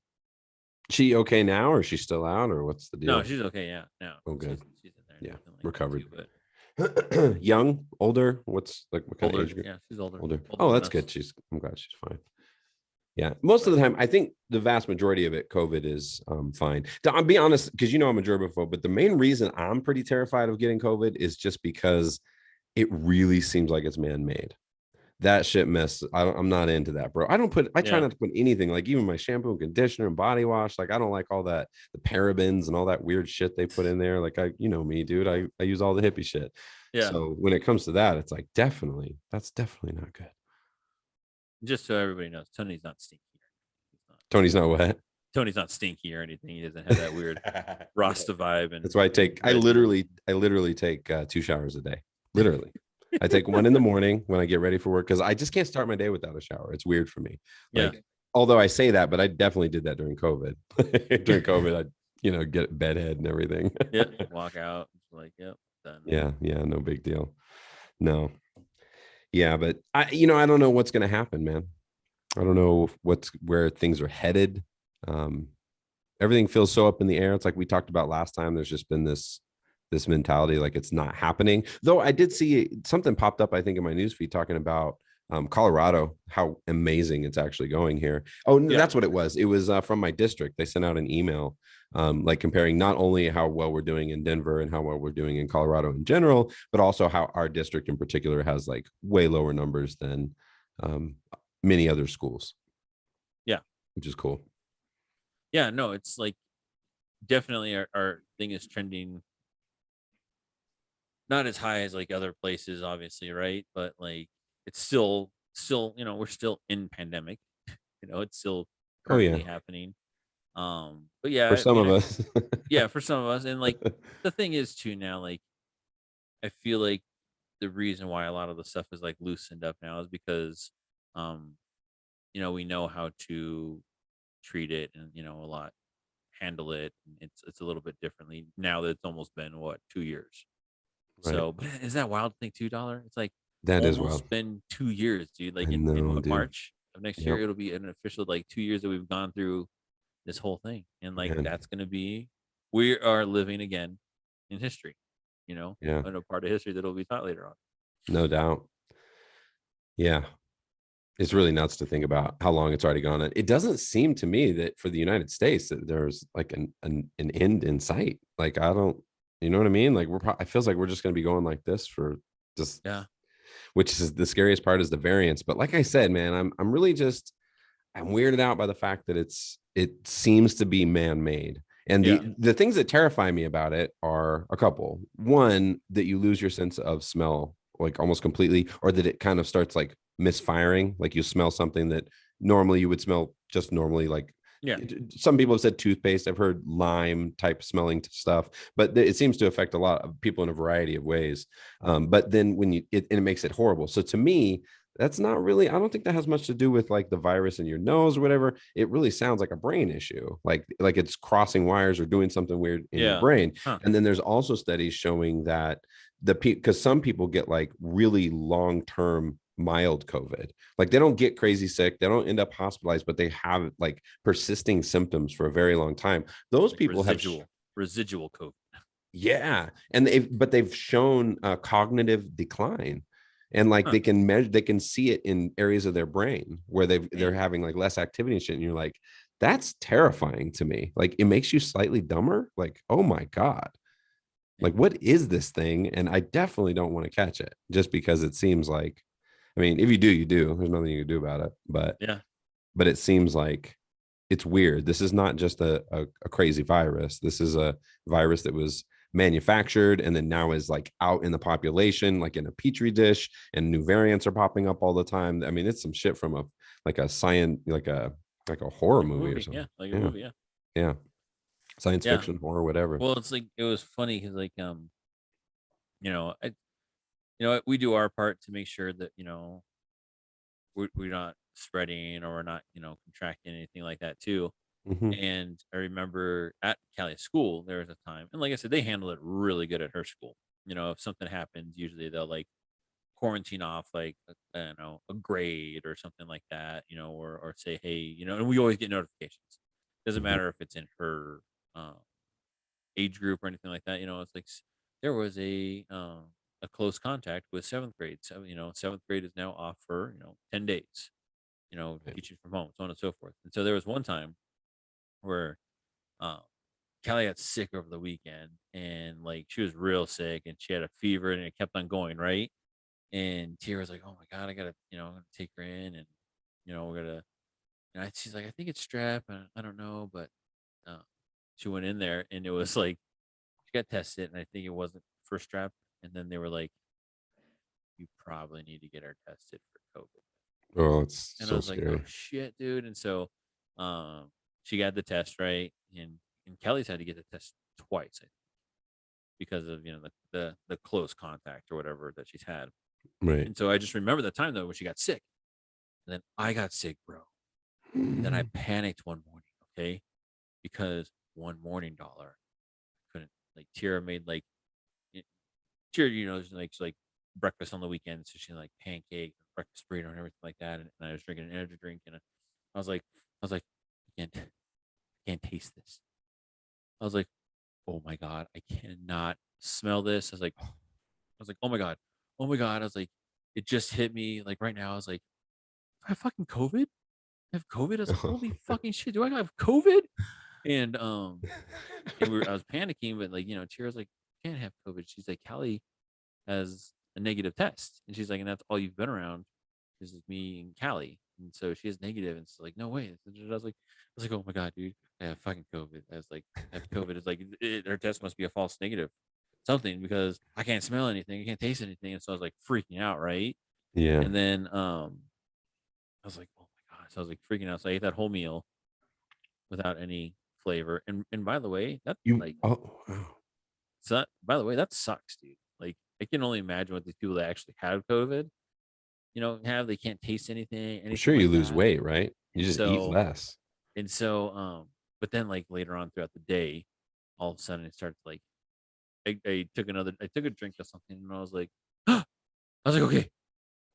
She okay now, or is she still out, or what's the No, deal? she's okay. Yeah, no, Oh, good. she's in there. And Yeah, everything like that recovered. too, but Young, older? What's like what kind of older. age group? Yeah, she's older. Older. Older Oh, than that's us. good. I'm glad she's fine. Yeah, most of But the time, I think the vast majority of it, COVID is fine. I'll be honest, because I'm a germaphobe, but the main reason I'm pretty terrified of getting COVID is just because it really seems like it's man-made. That shit mess. I'm not into that, bro. I try yeah, not to put anything like even my shampoo and conditioner and body wash. Like I don't like all that, the parabens and all that weird shit they put in there. Like you know me, dude. I use all the hippie shit. yeah. So when it comes to that, it's like that's definitely not good. Just so everybody knows, Tony's not stinky. Tony's not wet. Tony's not stinky or anything. He doesn't have that weird Rasta vibe. And That's why I red beard. literally take 2 showers a day. Literally. I take one in the morning when I get ready for work because I just can't start my day without a shower. It's weird for me. Yeah. Like, although I say that, but I definitely did that during COVID. During COVID, get bedhead and everything. Yeah, walk out. It's like, yep, done. Yeah, no big deal. No. Yeah, but I don't know what's going to happen, man. I don't know where things are headed. Um, Everything feels so up in the air. It's like we talked about last time. There's just been this mentality like it's not happening. Though I did see something popped up, I think, in my newsfeed talking about Colorado, how amazing it's actually going here. Oh, no, Yeah, that's what it was. It was from my district. They sent out an email like comparing not only how well we're doing in Denver and how well we're doing in Colorado in general, but also how our district in particular has like way lower numbers than um, many other schools, yeah, which is cool. yeah. No, it's like definitely our thing is trending not as high as like other places, obviously, right? But like it's still, we're still in pandemic. It's still Oh yeah, currently happening. But yeah, for I some mean, of us. yeah, for some of us, and like the thing is too now, like I feel like the reason why a lot of the stuff is like loosened up now is because, um, we know how to treat it and a lot handle it. And it's a little bit differently now that it's almost been what 2 years. Right. So, but is that wild thing? $2? It's like That is wild. almost been 2 years, dude. I Like in know, what dude. March of next year, Yep. it'll be an official like 2 years that we've gone through this whole thing, and like Man. that's gonna be we are living again in history, Yeah. and a part of history that'll be taught later on. No doubt. Yeah. It's really nuts to think about how long it's already gone. It doesn't seem to me that for the United States that there's like an end in sight. Like I don't, you know what I mean? Like it feels like we're just going to be going like this for just, Yeah, which is the scariest part is the variance. But like I said, man, I'm really just I'm weirded out by the fact that it seems to be man-made. And yeah, the things that terrify me about it are a couple. One, that you lose your sense of smell like almost completely, or that it kind of starts like misfiring, like you smell something that normally you would smell just normally, like yeah, some people have said toothpaste. I've heard lime type smelling stuff, but it seems to affect a lot of people in a variety of ways. But then when it makes it horrible. So to me, that's not really, I don't think that has much to do with like the virus in your nose or whatever. It really sounds like a brain issue, like it's crossing wires or doing something weird in your yeah. brain. Huh. And then there's also studies showing that because some people get like really long-term mild COVID. Like they don't get crazy sick, they don't end up hospitalized, but they have like persisting symptoms for a very long time. Those Like people have residual COVID. yeah, and they've shown cognitive decline, and like Huh. they can see it in areas of their brain where they're Damn. having like less activity and shit, and you're like, that's terrifying to me. Like it makes you slightly dumber. Like, oh my god, Yeah. like what is this thing? And I definitely don't want to catch it just because it seems like, I mean, if you do, you do. There's nothing you can do about it, Yeah. but it seems like it's weird. This is not just a crazy virus. This is a virus that was manufactured and then now is like out in the population, like in a petri dish, and new variants are popping up all the time. I mean, it's some shit from a science, like a horror Like a movie or movie. Yeah. something. Like a Yeah. movie. Yeah. Yeah. Science Yeah. fiction, horror, whatever. Well, it's like it was funny because like I we do our part to make sure that we're not spreading or we're not contracting anything like that too. Mm-hmm. And I remember at Callie's school there was a time, and like I said, they handle it really good at her school. If something happens, usually they'll like quarantine off like I don't know, a grade or something like that, or say hey, and we always get notifications. Doesn't Mm-hmm. matter if it's in her um, age group or anything like that. It's like there was a close contact with seventh grade. So seventh grade is now off for 10 days. Teaching from home, so on and so forth. And so there was one time where um, Callie got sick over the weekend, and like she was real sick, and she had a fever, and it kept on going right. And Tia was like, "Oh my god, I gotta I'm gonna take her in, and we're gonna." She's like, "I think it's strep, and I don't know," but uh, she went in there, and it was like she got tested, and I think it wasn't for strep. And then they were like, "You probably need to get her tested for COVID." Oh, it's And I so was like, "Oh scary. shit, dude!" And so, she got the test right, and Kelly's had to get the test twice, I think, because of the close contact or whatever that she's had. Right. And so I just remember the time though when she got sick, and then I got sick, bro. And then I panicked one morning, okay, because one morning, dollar. Couldn't like Tira made like Tira, she like breakfast on the weekend, so she had, like pancake, breakfast burrito, and everything like that. And I was drinking an energy drink, and I was like, I can't taste this. I was like, oh my god, I cannot smell this. I was like, oh my god. I was like, it just hit me like right now. I was like, I have fucking COVID. I have COVID. I was like, holy fucking shit, do I have COVID? And I was panicking, but like Tira's like, you can't have COVID. She's like, Callie has a negative test, and she's like, and that's all you've been around is me and Callie, and so she has negative, and it's like, no way. I was like, oh my god, dude, I have fucking COVID. I was like, I have COVID. It's like her test must be a false negative, something, because I can't smell anything, I can't taste anything, and so I was like freaking out, right? Yeah. And then I was like, oh my god, so I was like freaking out. So I ate that whole meal without any flavor, and by the way, that You like oh wow. so by the way, that sucks, dude. Like I can only imagine what these people that actually have COVID, they can't taste I'm anything sure you like lose that. weight, right? You And just eat so less. and so but then like later on throughout the day, all of a sudden it starts like I took a drink of something, and I was like, I was like, okay.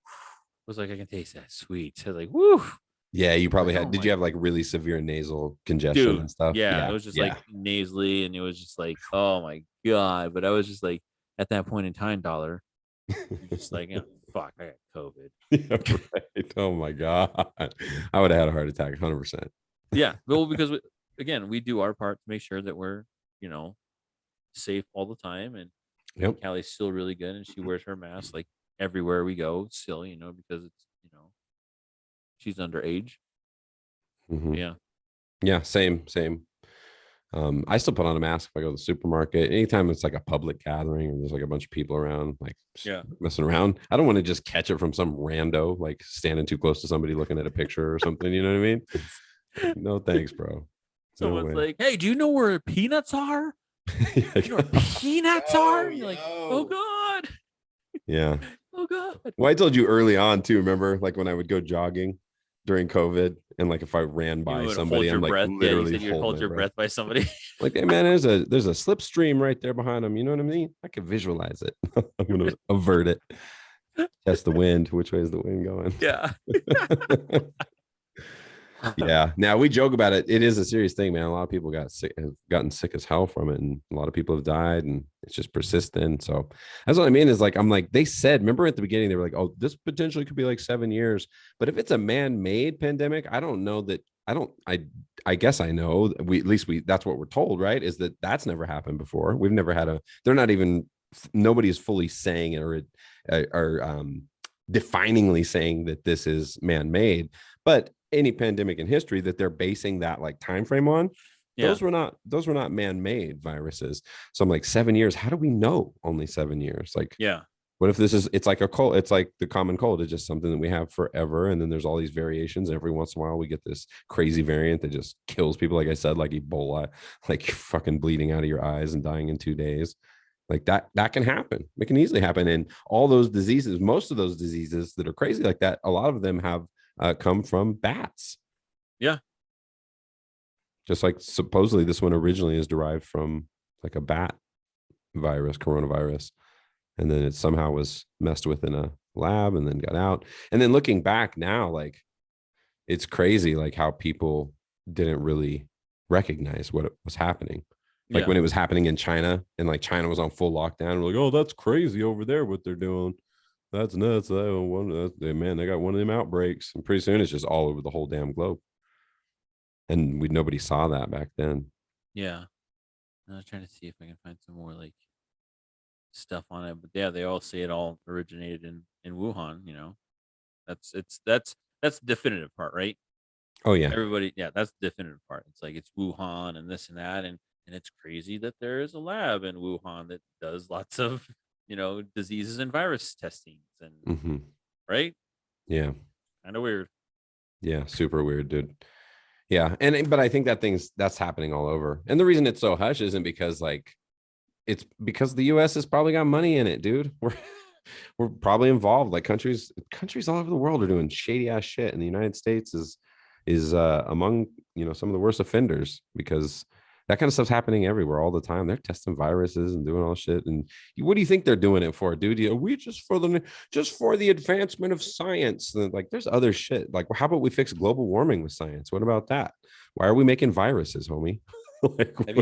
I was like, I can taste that sweet. I was like, woo. I Yeah, you was probably like, had. oh Did my you have like really severe nasal congestion dude. and stuff? Yeah, it Yeah, was just like yeah. nasally, and it was just like, oh my god. But I was just like, at that point in time, dollar, you're just like, fuck, I got COVID. Yeah, right. Oh my god, I would have had a heart attack, 100%. Yeah, well, because again, we do our part to make sure that we're, you know, safe all the time, and Yep. Callie's still really good, and she wears her mask like everywhere we go, still, because it's, she's underage. Hmm. Yeah, Yeah, same. I still put on a mask if I go to the supermarket. Anytime it's like a public gathering and there's like a bunch of people around, like yeah. messing around. I don't want to just catch it from some rando, like standing too close to somebody looking at a picture or something. You know what I mean? Like, no thanks, bro. No Someone's way. like, "Hey, do you know where peanuts are? You know where peanuts are?" Yo, And you're like, "Oh yo. god, Yeah. oh god." Well, I told you early on too. Remember, like when I would go jogging during COVID, and like if I ran You by would somebody, hold I'm your like breath. Yeah, you literally said you'd hold hold my your breath. breath by somebody. Like, hey man, there's a slipstream right there behind them. You know what I mean? I can visualize it. I'm gonna avert it. Test the wind. Which way is the wind going? Yeah. Yeah. Now we joke about it. It is a serious thing, man. A lot of people got sick, have gotten sick as hell from it, and a lot of people have died, and it's just persistent. So that's what I mean. Is like I'm like they said. Remember at the beginning they were like, "Oh, this potentially could be like 7 years." But if it's a man-made pandemic, I don't know that. I don't. I guess I know. We at least we. That's what we're told, right? Is that that's never happened before. We've never had a. They're not even. Nobody is fully saying it or definingly saying that this is man-made, but any pandemic in history that they're basing that like time frame on, Yeah. those were not man-made viruses. So I'm like 7 years. How do we know only 7 years? Like, Yeah. what if this is? It's like a cold. It's like the common cold. It's just something that we have forever, and then there's all these variations. And every once in a while, we get this crazy variant that just kills people. Like I said, like Ebola, like you're fucking bleeding out of your eyes and dying in 2 days. Like that can happen. It can easily happen. And all those diseases, most of those diseases that are crazy like that, a lot of them have come from bats. Yeah. Just like supposedly this one originally is derived from like a bat virus, coronavirus, and then it somehow was messed with in a lab and then got out. And then looking back now, like it's crazy, like how people didn't really recognize what was happening. Like Yeah. when it was happening in China and like China was on full lockdown, we're like, oh, that's crazy over there what they're doing. That's nuts. Man, they got one of them outbreaks, and pretty soon it's just all over the whole damn globe. And nobody saw that back then. Yeah. I was trying to see if I can find some more like stuff on it, but yeah, they all say it all originated in Wuhan. That's the definitive part, right? Oh yeah, Everybody, yeah, that's the definitive part. It's like it's Wuhan and this and that, and it's crazy that there is a lab in Wuhan that does lots of diseases and virus testings, and hmm, right, yeah, kind of weird. yeah, super weird, dude. Yeah, and but I think that's happening all over. And the reason it's so hush isn't because like it's because the U.S. has probably got money in it, dude. We're probably involved. Like countries all over the world are doing shady ass shit, and the United States is among some of the worst offenders because That kind of stuff's happening everywhere all the time. They're testing viruses and doing all shit. And what do you think they're doing it for, dude? We just for the advancement of science. And like, there's other shit. Like, how about we fix global warming with science? What about that? Why are we making viruses, homie? Like, Have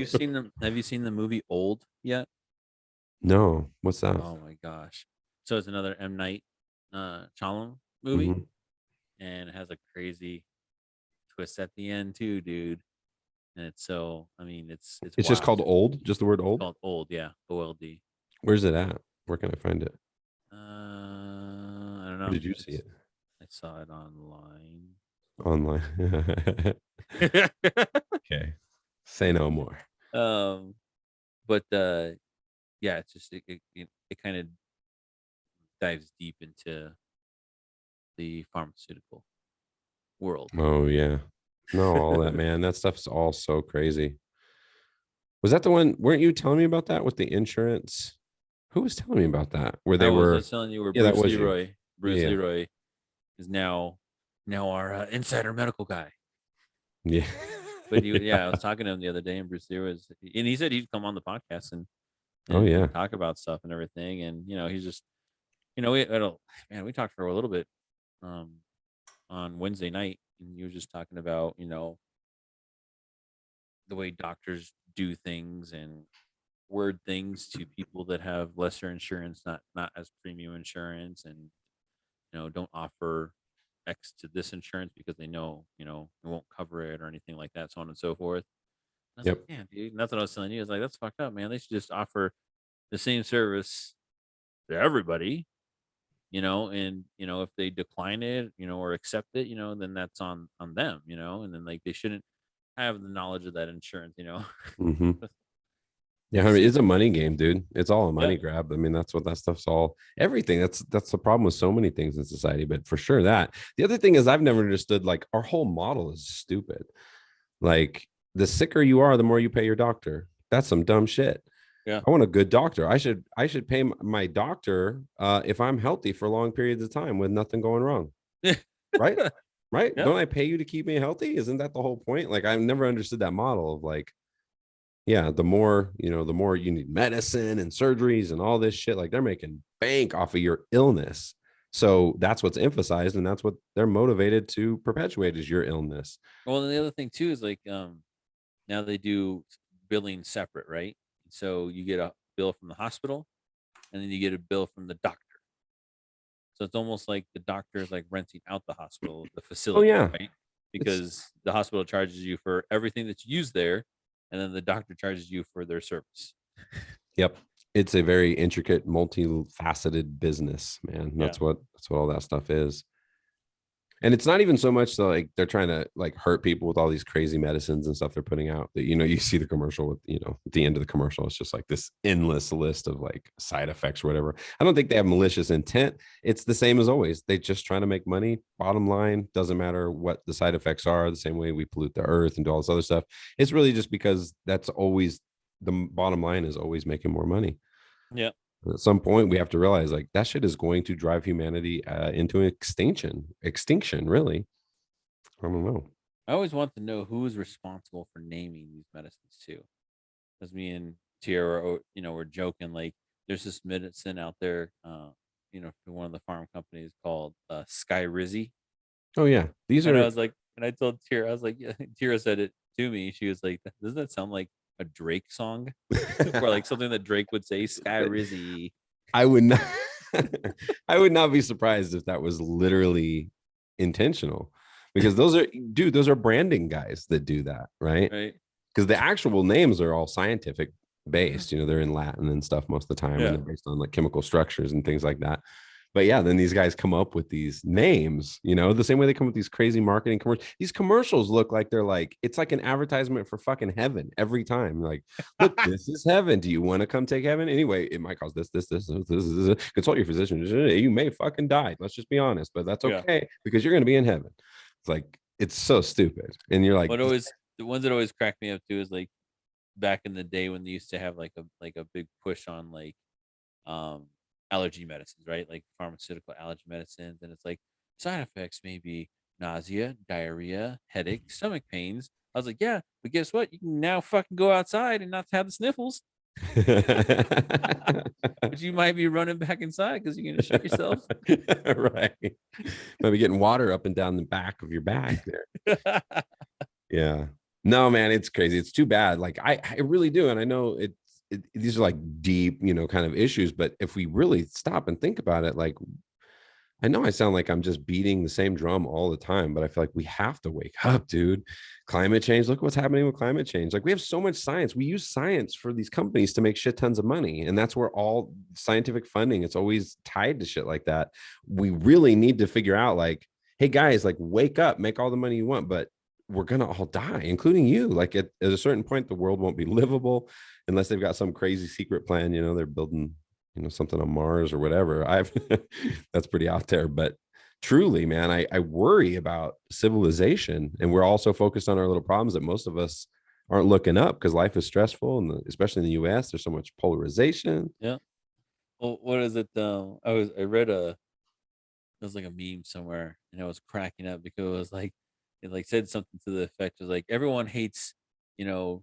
you seen the movie Old yet? no, what's that? Oh my gosh. So it's another M Night Shyamalan movie, Mhm. and it has a crazy twist at the end too, dude. And it's so, I mean, it's It's just wild. called old, just the word It's old. called Old, yeah, OLD. Where's it at? Where can I find it? I don't Where know. did you see it? I saw it online. Online. Okay. Say no more. um, but yeah, it's just it kind of dives deep into the pharmaceutical world. Oh yeah. No, all that, man. That stuff's all so crazy. Was that the one? Weren't you telling me about that with the insurance? Who was telling me about that? Where they I were? was telling you where Yeah, that was you. Bruce Yeah, Leroy is now our insider medical guy. yeah, But yeah. yeah, I was talking to him the other day, and Bruce Leroy was, and he said he'd come on the podcast Oh yeah. and talk about stuff and everything. And he's just, we I don't, man, we talked for a little bit um on Wednesday night, and he was just talking about the way doctors do things and word things to people that have lesser insurance, not as premium insurance, and don't offer X to this insurance because they know it won't cover it or anything like that, so on and so forth. I was like, Yep. yeah, dude. And that's what I was telling you. I was like, that's fucked up, man. They should just offer the same service to everybody, and if they decline it, or accept it, then that's on them, and then like they shouldn't have the knowledge of that insurance. Hmm. Yeah, I It's mean, just it's a money game, dude. It's all a yeah, money grab. I mean, that's what that stuff's all. Everything. That's the problem with so many things in society. But for sure, that the other thing is, I've never understood. Like, our whole model is stupid. Like, the sicker you are, the more you pay your doctor. That's some dumb shit. yeah. I want a good doctor. I should pay my doctor if I'm healthy for long periods of time with nothing going wrong. Right? Right? Yeah. Don't I pay you to keep me healthy? Isn't that the whole point? Like, I've never understood that model of like, yeah, the more you need medicine and surgeries and all this shit. Like, they're making bank off of your illness. So that's what's emphasized, and that's what they're motivated to perpetuate is your illness. Well, and the other thing too is like now they do billing separate, right? So you get a bill from the hospital, and then you get a bill from the doctor. So it's almost like the doctor is like renting out the hospital, the Oh facility, yeah. right? It's Because the hospital charges you for everything that's used there, and then the doctor charges you for their service. Yep. It's a very intricate, multifaceted business, man. Yeah. That's what all that stuff is. And it's not even so much so like they're trying to like hurt people with all these crazy medicines and stuff they're putting out that you see the commercial with at the end of the commercial it's just like this endless list of like side effects or whatever. I don't think they have malicious intent. It's the same as always. They just trying to make money. Bottom line, doesn't matter what the side effects are. The same way we pollute the earth and do all this other stuff. It's really just because that's always the bottom line is always making more money. Yeah. At some point we have to realize like that shit is going to drive humanity into extinction really. I don't know. I always want to know who is responsible for naming these medicines too. Because me and Tierra, were joking like there's this medicine out there, for one of the farm companies called Sky Rizzy. Oh yeah, these And I are. was like, and I told Tira, I was like, yeah, Tira said it to me. She was like, doesn't that sound like a Drake song? Or like something that Drake would say, Sky Rizzy. I would not. I would not be surprised if that was literally intentional, because those are branding guys that do that, right? Right. Because the actual names are all scientific based. They're in Latin and stuff most of the time, and Yeah. they're based on like chemical structures and things like that. But yeah, then these guys come up with these names, the same way they come with these crazy marketing commercials. These commercials look like they're like, it's like an advertisement for fucking heaven every time. Like, look, this is heaven. Do you want to come take heaven? Anyway, it might cause this. Consult your physician. You may fucking die. Let's just be honest, but that's Yeah. okay because you're going to be in heaven. It's like, it's so stupid. And you're like, What always, the ones that always crack me up too is like back in the day when they used to have like a big push on like um allergy medicines, right? Like pharmaceutical allergy medicines. And it's like side effects may be nausea, diarrhea, headache, stomach pains, I was like, yeah, but guess what? You can now fucking go outside and not have the sniffles. But you might be running back inside because you're gonna shit yourself. Right. Might be getting water up and down the back of your back there. Yeah. No, man, it's crazy. It's too bad. Like I really do. And I know these are like deep, kind of issues, but if we really stop and think about it, like I know I sound like I'm just beating the same drum all the time, but I feel like we have to wake up, dude. Climate change. Look what's happening with climate change. Like we have so much science. We use science for these companies to make shit tons of money. And that's where all scientific funding, it's always tied to shit like that. We really need to figure out like, hey guys, like wake up, make all the money you want, but we're gonna all die, including you. Like at a certain point, the world won't be livable unless they've got some crazy secret plan. They're building something on Mars or whatever. That's pretty out there, but truly, man, I worry about civilization, and we're also focused on our little problems that most of us aren't looking up because life is stressful, and especially in the U.S., there's so much polarization. Yeah. Well, what is it? I read it was like a meme somewhere, and I was cracking up because it was like it like said something to the effect of like everyone hates, you know,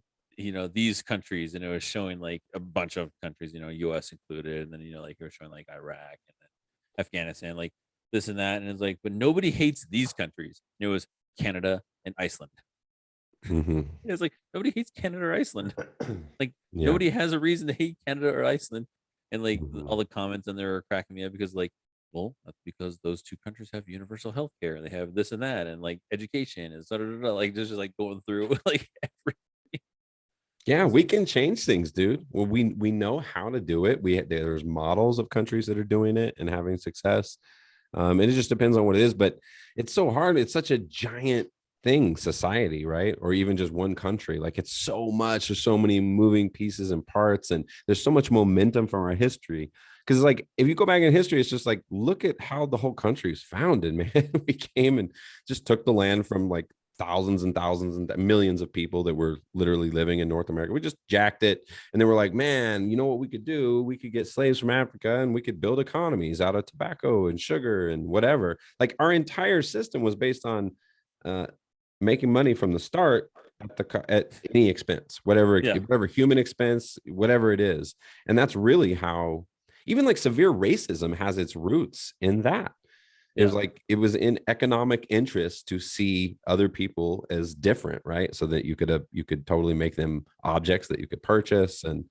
these countries, and it was showing like a bunch of countries, U.S. included, and then like it was showing like Iraq and then Afghanistan, like this and that, and it's like, but nobody hates these countries. And it was Canada and Iceland. Mm-hmm. It's like nobody hates Canada or Iceland. Like Yeah. nobody has a reason to hate Canada or Iceland. And like Mhm. all the comments in there are cracking me up because like, well, that's because those two countries have universal health care. They have this and that and like education and sort of like just like going through like every. Yeah, we can change things, dude. Well, we know how to do it. There's models of countries that are doing it and having success. And it just depends on what it is, but it's so hard. It's such a giant thing, society, right? Or even just one country. Like it's so much. There's so many moving pieces and parts, and there's so much momentum from our history. Because like if you go back in history, it's just like look at how the whole country is founded, man. We came and just took the land from like thousands and thousands and millions of people that were literally living in North America. We just jacked it. And then we're like, man, you know what we could do? We could get slaves from Africa and we could build economies out of tobacco and sugar and whatever. Like our entire system was based on uh, making money from the start at any expense, whatever, Yeah. whatever human expense, whatever it is. And that's really how even like severe racism has its roots in that. It was like it was in economic interest to see other people as different, right? So that you could totally make them objects that you could purchase and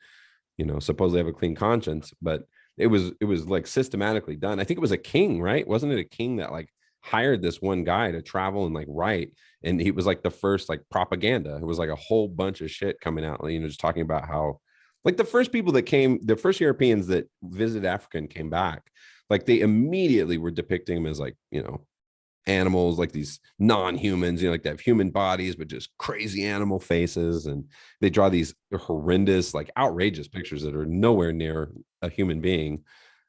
supposedly have a clean conscience. But it was like systematically done. I think it was a king, right? Wasn't it a king that like hired this one guy to travel and like write? And he was like the first like propaganda. It was like a whole bunch of shit coming out, just talking about how like the first Europeans that visited Africa and came back, like they immediately were depicting them as like, animals, like these non-humans, like they have human bodies, but just crazy animal faces. And they draw these horrendous, like outrageous pictures that are nowhere near a human being,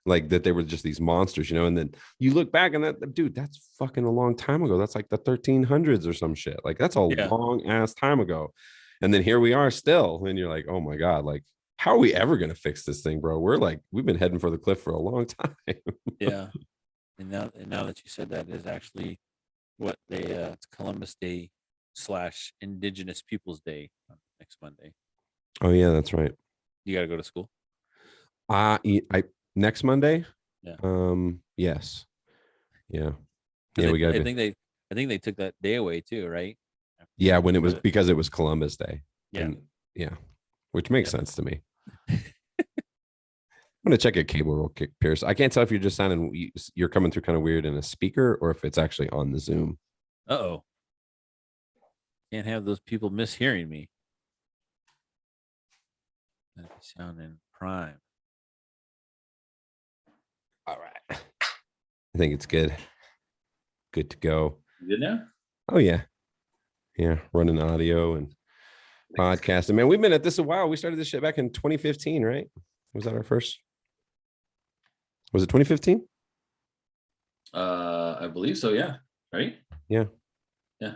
like that they were just these monsters, and then you look back and that, dude, that's fucking a long time ago. That's like the 1300s or some shit. Like that's a long ass time ago. And then here we are still. And you're like, oh my God, like, how are we ever going to fix this thing, bro? We've been heading for the cliff for a long time. Yeah. And now that you said that is actually what it's Columbus Day / Indigenous Peoples Day next Monday. Oh yeah, that's right. You got to go to school. Next Monday. Yeah. Yes. Yeah. Yeah. We got. I think they took that day away too, right? Yeah, when it was because it was Columbus Day. Yeah. And, yeah. Which makes sense to me. I'm gonna check a cable real quick, Pierce. I can't tell if you're just sounding you're coming through kind of weird in a speaker or if it's actually on the Zoom. Uh-oh. Can't have those people mishearing me. That sounding prime. All right. I think it's good. Good to go. You good now? Oh yeah. Yeah. Running audio and podcasting. Man, we've been at this a while. We started this shit back in 2015, right? Was that our first? Was it 2015? I believe so, yeah. Right? Yeah. Yeah.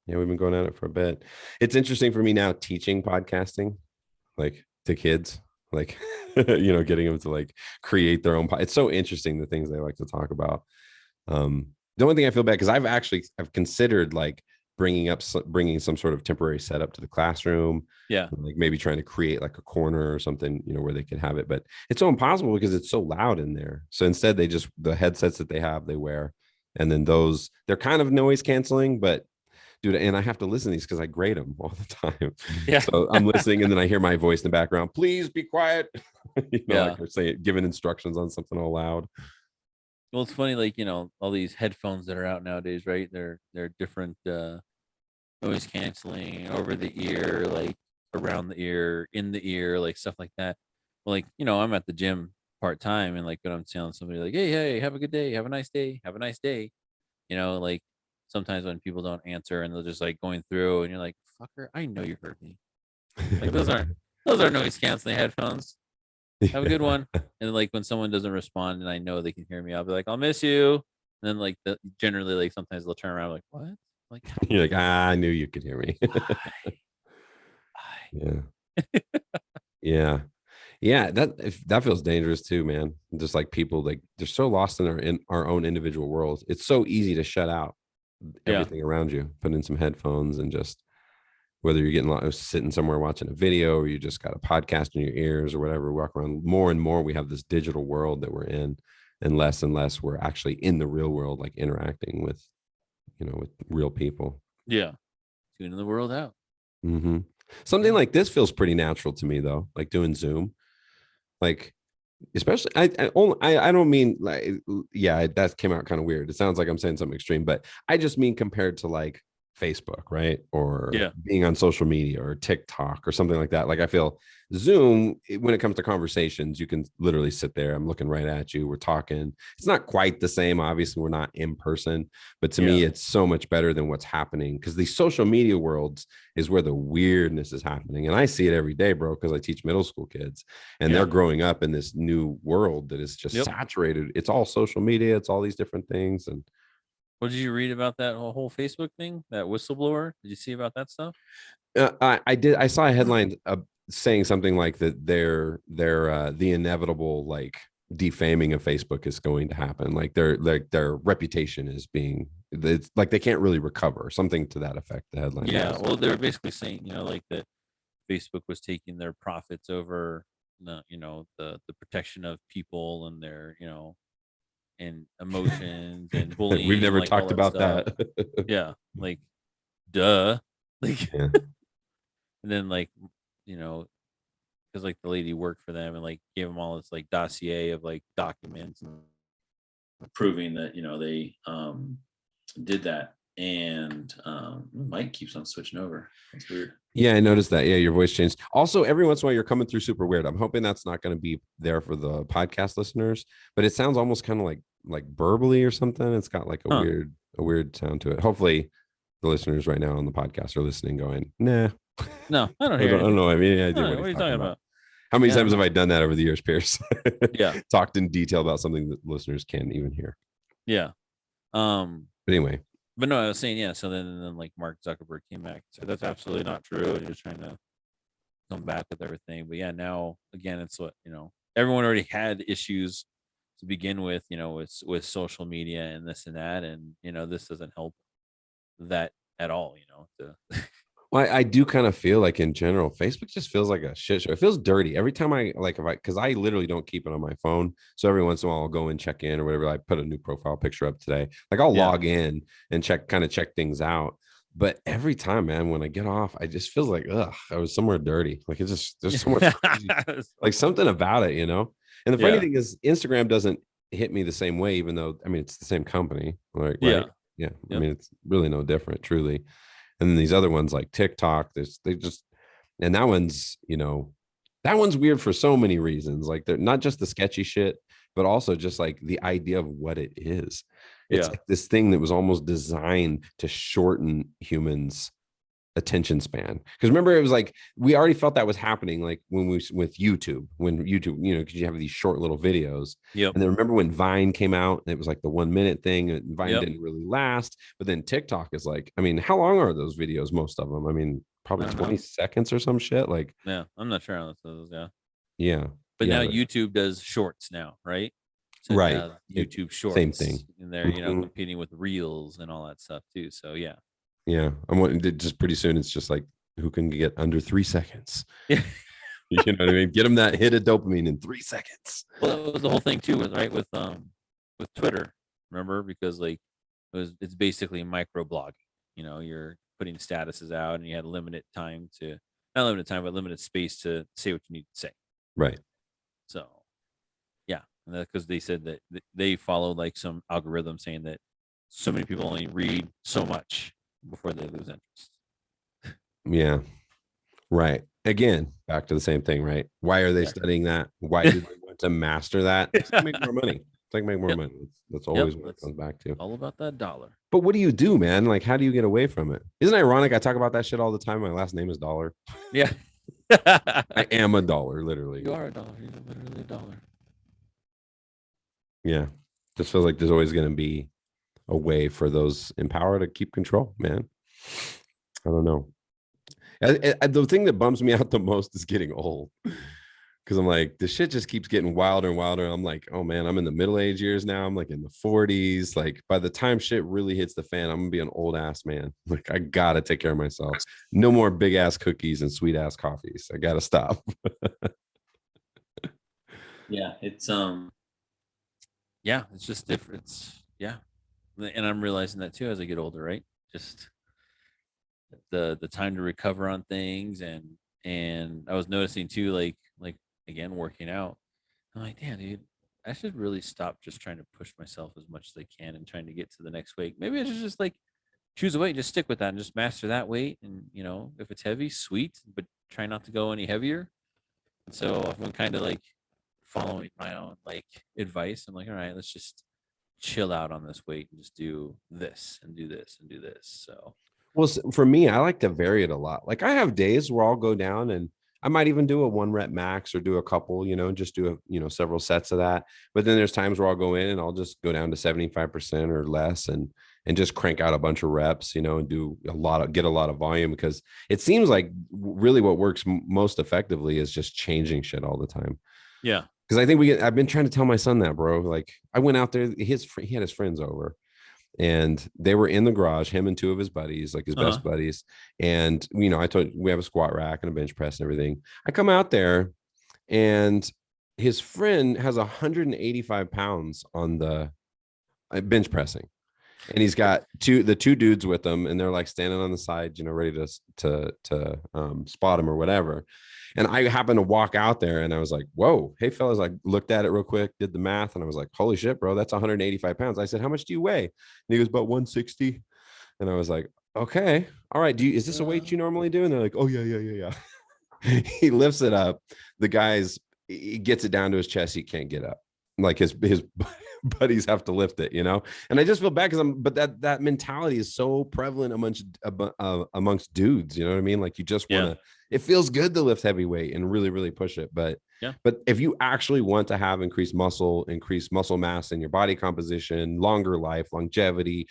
Yeah, we've been going at it for a bit. It's interesting for me now teaching podcasting, like to kids, like getting them to like create their own it's so interesting the things they like to talk about. The only thing I feel bad because I've considered like bringing some sort of temporary setup to the classroom, Yeah. like maybe trying to create like a corner or something, where they can have it. But it's so impossible because it's so loud in there. So instead, the headsets that they have, they wear, and then they're kind of noise canceling, but dude, and I have to listen to these because I grade them all the time. Yeah. So I'm listening, and then I hear my voice in the background. Please be quiet. Yeah. Like they're saying, giving instructions on something all loud. Well, it's funny, like, all these headphones that are out nowadays, right? They're different noise canceling, over the ear, like around the ear, in the ear, like stuff like that. Well, like, I'm at the gym part time, and like when I'm telling somebody like, hey, have a good day, have a nice day, have a nice day, like sometimes when people don't answer and they're just like going through and you're like, fucker, I know you heard me. Like those are noise canceling headphones. Have a good one. And like when someone doesn't respond and I know they can hear me, I'll be like, I'll miss you. And then like generally, like sometimes they'll turn around like, what? Like, You're like, I knew you could hear me. why? Yeah. Yeah. Yeah. That feels dangerous too, man. Just like people, like they're so lost in our own individual worlds. It's so easy to shut out Yeah. everything around you, put in some headphones, and just whether you're sitting somewhere watching a video, or you just got a podcast in your ears or whatever, walk around. More and more we have this digital world that we're in, and less we're actually in the real world, like interacting with with real people. Yeah. Tuning the world out. Mm-hmm. Something Yeah. like this feels pretty natural to me though, like doing Zoom. Like, especially I don't mean like, yeah, that came out kind of weird. It sounds like I'm saying something extreme, but I just mean compared to like Facebook, right? Or Yeah. being on social media or TikTok or something like that. Like I feel Zoom, when it comes to conversations, you can literally sit there. I'm looking right at you. We're talking. It's not quite the same. Obviously, we're not in person, but to me, Yeah. it's so much better than what's happening, because these social media worlds is where the weirdness is happening. And I see it every day, bro, because I teach middle school kids, and they're Yeah. growing up in this new world that is just Yep. saturated. It's all social media. It's all these different things. And What did you read about that whole Facebook thing? That whistleblower? Did you see about that stuff? I did. I saw a headline saying something like that. The inevitable like defaming of Facebook is going to happen. Like their reputation is being. It's like they can't really recover. Something to that effect. The headline. Yeah. Was. Well, they're basically saying, like that Facebook was taking their profits over the protection of people and their, and emotions and We've bullying and never like all talked that about stuff. that. Yeah. Like, duh. Like, Yeah. and then like, because like the lady worked for them and like gave them all this like dossier of like documents and proving that they did that. And my mic keeps on switching over. That's weird. Yeah, I noticed that. Yeah, your voice changed. Also, every once in a while, you're coming through super weird. I'm hoping that's not going to be there for the podcast listeners, but it sounds almost kind of like burbly or something. It's got like Huh? a weird sound to it. Hopefully, the listeners right now on the podcast are listening, going, "Nah, No, I don't I hear don't anything. know. I mean, any I idea don't know. what What he's are you talking talking about." about? How many Yeah, I times don't have know. I done that over the years, Pierce? Yeah. Talked in detail about something that listeners can't even hear. Yeah. But anyway, But no, I was saying, yeah. So then like Mark Zuckerberg came back. So that's absolutely not true. And he was trying to come back with everything. But yeah, now again, it's what everyone already had issues to begin with, with social media and this and that, and this doesn't help that at all. To, well, I do kind of feel like in general, Facebook just feels like a shit show. It feels dirty every time because I literally don't keep it on my phone. So every once in a while I'll go and check in or whatever. I put a new profile picture up today. Like I'll yeah, log in and check things out. But every time, man, when I get off, I just feel like, ugh, I was somewhere dirty. Like it's just, there's so much crazy, like something about it, And the funny yeah, thing is, Instagram doesn't hit me the same way, even though, I mean, it's the same company, like, right? yeah, Yeah. I yep, mean, it's really no different, truly. And then these other ones like TikTok, and that one's weird for so many reasons. Like they're not just the sketchy shit, but also just like the idea of what it is. It's yeah, like this thing that was almost designed to shorten humans' attention span. Because remember, it was like we already felt that was happening, like with YouTube, when YouTube, because you have these short little videos. yep, And then remember when Vine came out, and it was like the 1 minute thing, and Vine yep. didn't really last. But then TikTok is like, I mean, how long are those videos? Most of them, I mean, I probably don't 20 know. seconds or some shit. Like, Yeah, I'm not sure on those. Yeah, yeah, but yeah, now YouTube does shorts now, right? So right. now It YouTube same Shorts, thing. and they're Mhm. competing with Reels and all that stuff too. So yeah, Yeah. I'm wanting to just pretty soon. It's just like who can get under 3 seconds. Yeah. You know what I mean? Get them that hit of dopamine in 3 seconds. Well, that was the whole thing too, with right with Twitter. Remember, because like it's basically micro blogging. You know, you're putting statuses out, and you had limited time to not limited time, but limited space to say what you need to say. Right. So yeah, because they said that they followed like some algorithm saying that so many people only read so much before they lose interest. Yeah. Right. Again, back to the same thing, right? Why are they Yeah. studying that? Why do they want to master that? It's like make more money. It's like make more Yep. money. That's Yep. always what it That's comes back to. all about that dollar. But what do you do, man? Like, how do you get away from it? Isn't it ironic? I talk about that shit all the time. My last name is Dollar. Yeah. I am a dollar, literally. You are a dollar. You're literally a dollar. Yeah. Just feels like there's always going to be a way for those in power to keep control, man. I don't know. The thing that bums me out the most is getting old. Because I'm like, the shit just keeps getting wilder and wilder. I'm like, oh man, I'm in the middle age years now. I'm like in the 40s. Like by the time shit really hits the fan, I'm gonna be an old ass man. Like I gotta take care of myself. No more big ass cookies and sweet ass coffees. I gotta stop. Yeah, it's just different. Yeah, and I'm realizing that too as I get older, right? Just the time to recover on things, and I was noticing too, like again working out. I'm like, damn, dude, I should really stop just trying to push myself as much as I can and trying to get to the next weight. Maybe I should just like choose a weight, just stick with that, and just master that weight. And if it's heavy, sweet, but try not to go any heavier. And so I've been kind of like following my own like advice. I'm like, all right, let's just chill out on this weight and just do this and do this and do this. So Well, for me, I like to vary it a lot. Like I have days where I'll go down and I might even do a 1 rep max or do a couple, just do several sets of that. But then there's times where I'll go in and I'll just go down to 75% or less and just crank out a bunch of reps, and do get a lot of volume, because it seems like really what works most effectively is just changing shit all the time. yeah. Because I've been trying to tell my son that, bro. Like I went out there, he had his friends over and they were in the garage, him and two of his buddies, like his best buddies. And, I told we have a squat rack and a bench press and everything. I come out there and his friend has 185 pounds on the bench pressing. And he's got the two dudes with him, and they're like standing on the side, ready to spot him or whatever. And I happened to walk out there and I was like, whoa, hey fellas, I looked at it real quick, did the math, and I was like, holy shit, bro, that's 185 pounds. I said, how much do you weigh? And he goes, about 160. And I was like, okay, all right. Is this a weight you normally do? And they're like, oh yeah. He lifts it up. He gets it down to his chest. He can't get up. Like his buddies have to lift it, and I just feel bad but that mentality is so prevalent amongst dudes, you know what I mean? Like you just want to, it feels good to lift heavy weight and really, really push it. But if you actually want to have increased muscle mass in your body composition, longer life, longevity,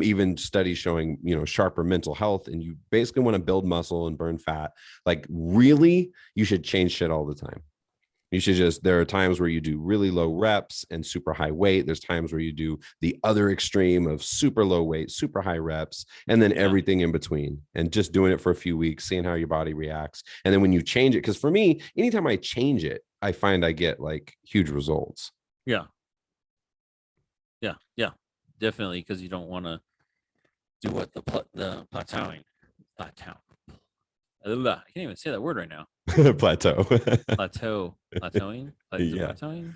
even studies showing, sharper mental health, and you basically want to build muscle and burn fat, like really, you should change shit all the time. There are times where you do really low reps and super high weight. There's times where you do the other extreme of super low weight, super high reps, and then everything in between, and just doing it for a few weeks, seeing how your body reacts. And then when you change it, because for me, anytime I change it, I find I get like huge results. Yeah. Definitely. Cause you don't want to do what the plateauing. I can't even say that word right now. Plateau. Plateauing. Plateauing.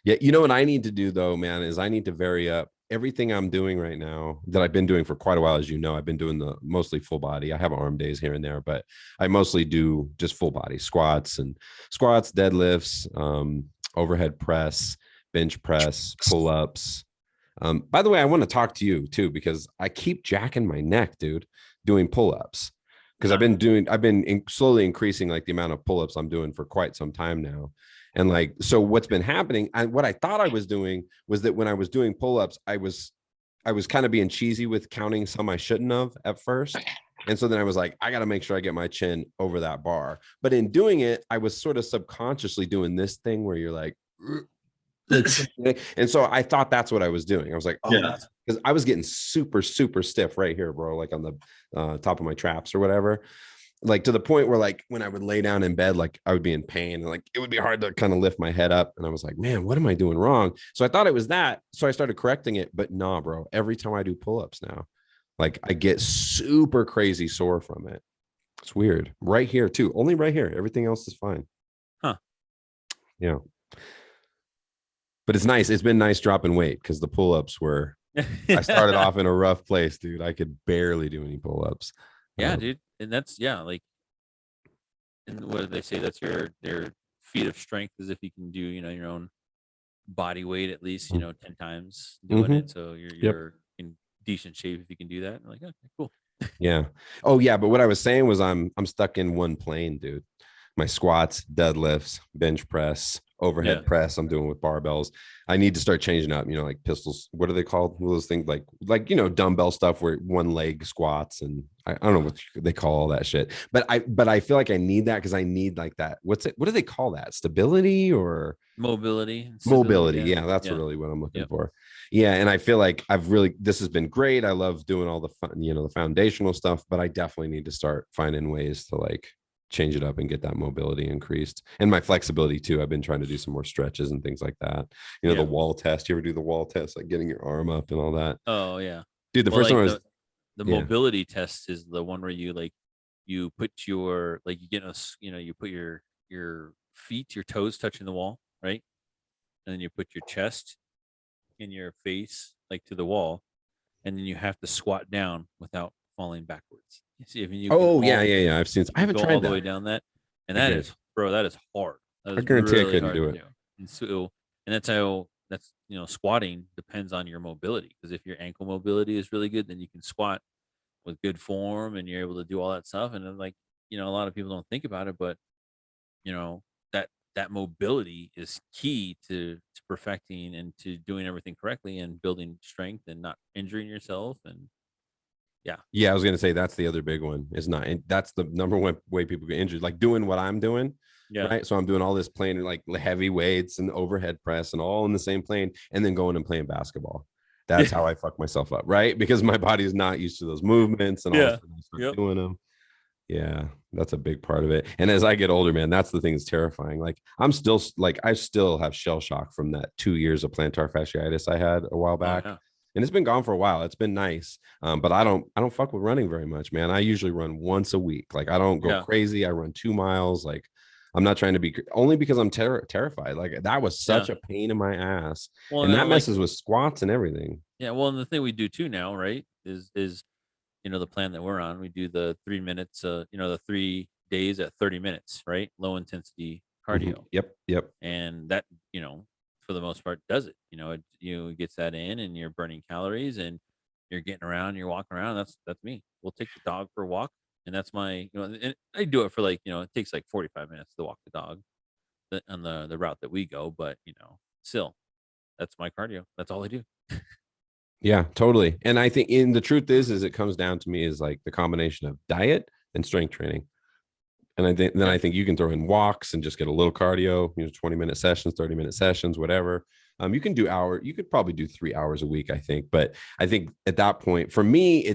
Yeah. You know what I need to do though, man, is I need to vary up everything I'm doing right now that I've been doing for quite a while. As you know, I've been doing the mostly full body. I have arm days here and there, but I mostly do just full body squats, deadlifts, overhead press, bench press, pull-ups. By the way, I want to talk to you too, because I keep jacking my neck, dude, doing pull-ups. Because I've been slowly increasing like the amount of pull-ups I'm doing for quite some time now. And like, so what's been happening, what I thought I was doing was that when I was doing pull-ups, I was kind of being cheesy with counting some I shouldn't have at first. And so then I was like, I got to make sure I get my chin over that bar. But in doing it, I was sort of subconsciously doing this thing where you're like, And so I thought that's what I was doing. I was like, oh, Yeah. that's because I was getting super, super stiff right here, bro, like on the top of my traps or whatever. Like to the point where like when I would lay down in bed, like I would be in pain and like it would be hard to kind of lift my head up. And I was like, man, what am I doing wrong? So I thought it was that. So I started correcting it, but nah, bro. Every time I do pull-ups now, like I get super crazy sore from it. It's weird. Right here, too. Only right here. Everything else is fine. Huh. Yeah. But it's nice. It's been nice dropping weight because the pull-ups were I started off in a rough place, dude. I could barely do any pull-ups. Yeah, dude. And that's like, and what do they say? That's your feat of strength, is if you can do, your own body weight at least, 10 times doing it. So Yep. you're in decent shape if you can do that. I'm like, okay, cool. Yeah. Oh yeah, but what I was saying was I'm stuck in one plane, dude. My squats, deadlifts, bench press, overhead press. I'm doing with barbells. I need to start changing up, like pistols. What are they called? Those things like dumbbell stuff where one leg squats, and I don't know what they call all that shit. But I feel like I need that because I need like that. What do they call that? Stability or mobility? Mobility. Yeah, that's really what I'm looking for. Yeah, and I feel like this has been great. I love doing all the fun, the foundational stuff, but I definitely need to start finding ways to like change it up and get that mobility increased and my flexibility too. I've been trying to do some more stretches and things like that. The wall test. You ever do the wall test, like getting your arm up and all that? Oh yeah, dude. The first time I was the mobility test is the one where you put your, like, you get you put your feet, your toes touching the wall, right? And then you put your chest and your face like to the wall, and then you have to squat down without falling backwards. You see, if you yeah. I've seen. I haven't go tried all the that. way down that, and that is, bro, that is hard. That I is guarantee really I couldn't hard do to it. do. And so, and that's squatting depends on your mobility, because if your ankle mobility is really good, then you can squat with good form and you're able to do all that stuff. And then, like, a lot of people don't think about it, but you know that mobility is key to perfecting and to doing everything correctly and building strength and not injuring yourself. And yeah, I was gonna say that's the other big one. Is not, and that's the number one way people get injured. Like doing what I'm doing, right? So I'm doing all this playing like heavy weights and overhead press and all in the same plane, and then going and playing basketball. That's how I fuck myself up, right? Because my body is not used to those movements, and all of a sudden I start doing them. Yeah, that's a big part of it. And as I get older, man, that's the thing that's terrifying. Like I still have shell shock from that 2 years of plantar fasciitis I had a while back. And it's been gone for a while. It's been nice. But I don't fuck with running very much, man. I usually run once a week. Like I don't go crazy. I run 2 miles. Like I'm not trying to be, only because I'm terrified. Like that was such a pain in my ass. Well, and that messes with squats and everything. Yeah. Well, and the thing we do too now, right, is the plan that we're on. We do the 3 minutes, the 3 days at 30 minutes, right? Low intensity cardio. Yep. And that, for the most part does it. It gets that in, and you're burning calories and you're getting around, you're walking around. That's me. We'll take the dog for a walk. And that's my, and I do it for like, it takes like 45 minutes to walk the dog on the route that we go. But, still, that's my cardio. That's all I do. Yeah, totally. And I think the truth is it comes down to me is like the combination of diet and strength training. And I think you can throw in walks and just get a little cardio, 20-minute sessions, 30-minute sessions, whatever. You can do you could probably do 3 hours a week, I think. But I think at that point, for me,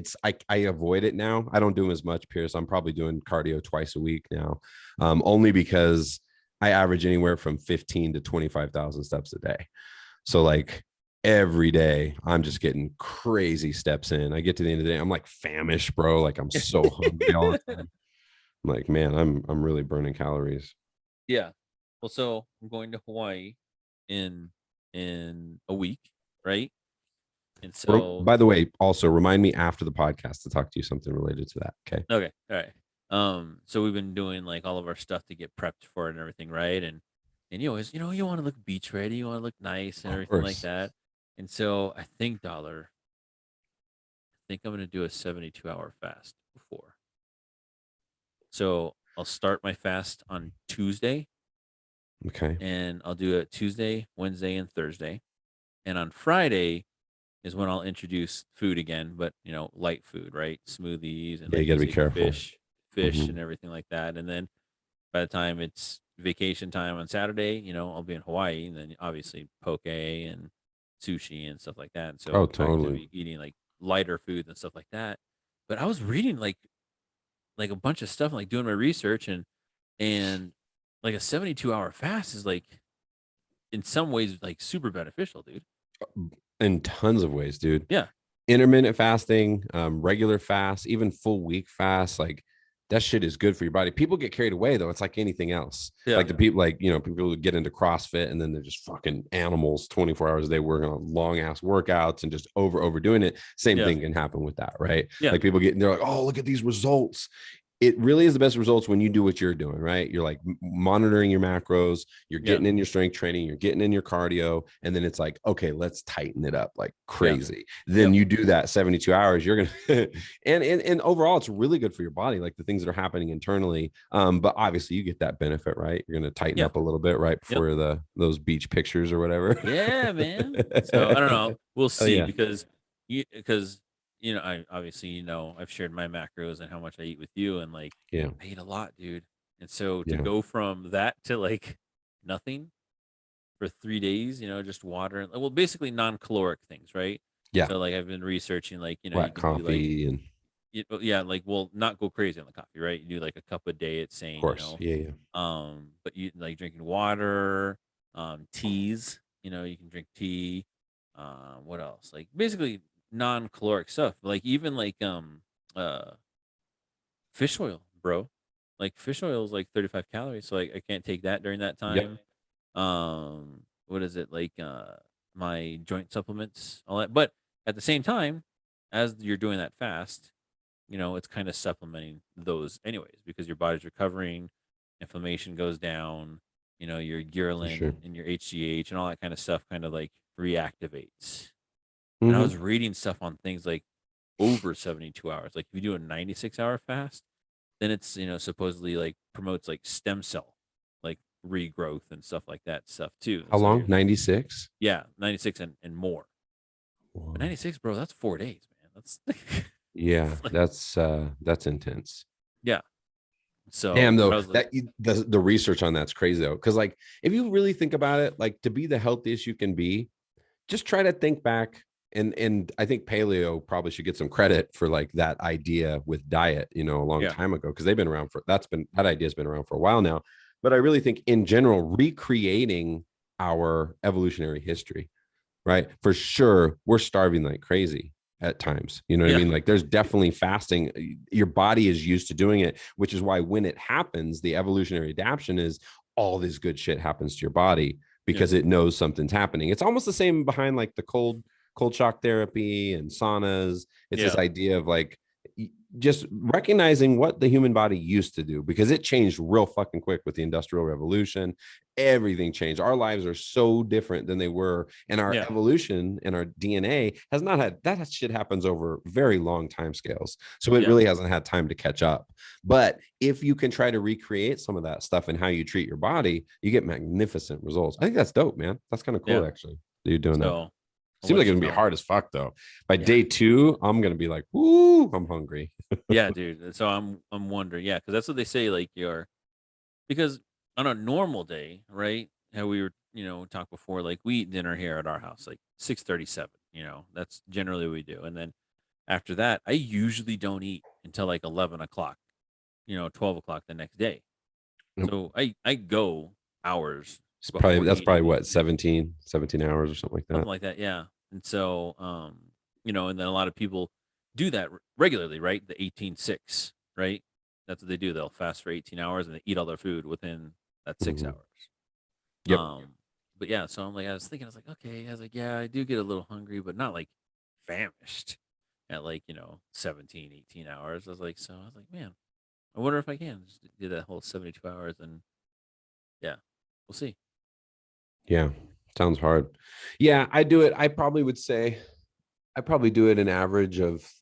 I avoid it now. I don't do them as much, Pierce. I'm probably doing cardio twice a week now, only because I average anywhere from 15 to 25,000 steps a day. So like every day I'm just getting crazy steps in. I get to the end of the day, I'm like famished, bro. Like I'm so hungry all the time. I'm like, man, I'm really burning calories. Yeah. Well, so I'm going to Hawaii in a week, right? And so, by the way, also remind me after the podcast to talk to you something related to that. Okay. Okay. All right. So we've been doing like all of our stuff to get prepped for it and everything, right? And you always, you want to look beach ready, you want to look nice and everything like that. And so I think I'm going to do a 72-hour fast before. So I'll start my fast on Tuesday. Okay. And I'll do it Tuesday, Wednesday, and Thursday. And on Friday is when I'll introduce food again, but light food, right? Smoothies and you gotta be careful. fish and everything like that. And then by the time it's vacation time on Saturday, I'll be in Hawaii, and then obviously poke and sushi and stuff like that. And Oh, so back to totally. eating like lighter foods and stuff like that. But I was reading like a bunch of stuff, like doing my research, and like a 72-hour fast is like in some ways like super beneficial, dude. In tons of ways, dude. Yeah. Intermittent fasting, regular fast, even full week fast, like that shit is good for your body. People get carried away though. It's like anything else. Yeah. Like the people, like, people who get into CrossFit and then they're just fucking animals 24 hours a day working on long ass workouts and just overdoing it. Same Yeah. thing can happen with that, right? Yeah. Like people they're like, oh, look at these results. It really is the best results when you do what you're doing, right? You're like monitoring your macros, you're Yeah. getting in your strength training, you're getting in your cardio, and then it's like, okay, let's tighten it up like crazy. Then you do that 72 hours, you're gonna and overall it's really good for your body, like the things that are happening internally. But obviously you get that benefit, right? You're gonna tighten Yeah. up a little bit right Yep. before those beach pictures or whatever. Yeah, man. So I don't know. We'll Oh see yeah. because I obviously I've shared my macros and how much I eat with you, and like Yeah. I eat a lot, dude. And so to Yeah. go from that to like nothing for 3 days, just water, well, basically non-caloric things, right? Yeah. So like I've been researching, like you Black can do like coffee and of yeah, like, well, not go crazy on the coffee, right? You do like a cup a day. It's saying, course. Yeah, yeah. but you like drinking water, teas. You can drink tea. What else? Like basically non-caloric stuff. Like even like uh fish oil, bro. Like fish oil is like 35 calories, so like I can't take that during that Yep. time. What is it like? My joint supplements, all that. But at the same time, as you're doing that fast, it's kind of supplementing those anyways because your body's recovering, inflammation goes down, your For sure. ghrelin and your HGH and all that kind of stuff kind of like reactivates. And I Mm-hmm. was reading stuff on things like over 72 hours. Like if you do a 96-hour fast, then it's, supposedly like promotes like stem cell, like regrowth and stuff like that stuff too. How So long? you're, 96? yeah, 96 and more. But Wow. 96, bro, that's 4 days, man. That's, Yeah, it's like, that's intense. yeah. Damn, So though, I was like, the research on that's crazy though. Cause like if you really think about it, like to be the healthiest you can be, just try to think back. And I think paleo probably should get some credit for like that idea with diet, a long yeah, time ago, because they've been around that idea's been around for a while now. But I really think in general, recreating our evolutionary history, right? For sure, we're starving like crazy at times. You know what I yeah, mean? Like there's definitely fasting. Your body is used to doing it, which is why when it happens, the evolutionary adaptation is all this good shit happens to your body yeah, because it knows something's happening. It's almost the same behind like the cold shock therapy and saunas. It's this yeah, idea of like just recognizing what the human body used to do because it changed real fucking quick with the industrial revolution. Everything changed. Our lives are so different than they were, and our yeah, evolution and our DNA has not had that shit happens over very long time scales. So it yeah, really hasn't had time to catch up. But if you can try to recreate some of that stuff and how you treat your body, you get magnificent results. I think that's dope, man. That's kind of yeah. cool, actually. That you're doing that. So I'll Seems like let it's you gonna be know. hard as fuck though. By Yeah, day two, I'm gonna be like, "Woo, I'm hungry." yeah, dude. So I'm wondering, yeah, because that's what they say. Like because on a normal day, right? How we were, talked before, like we eat dinner here at our house, like 6:37. That's generally what we do, and then after that, I usually don't eat until like 11 o'clock. 12 o'clock the next day. So I go hours It's probably before that's eating probably what and 17 hours or something like something that. like that. Yeah. And so, and then a lot of people do that regularly, right? The 18-6, right? That's what they do. They'll fast for 18 hours and they eat all their food within that 6 hours. Mhm. Yep. But yeah, so I was thinking, I was like, okay, I was like, yeah, I do get a little hungry, but not like famished at like, 17, 18 hours. I was like, man, I wonder if I can just do that whole 72 hours and yeah, we'll see. Yeah. Sounds hard. Yeah, I do it. I probably would say I probably do it an average of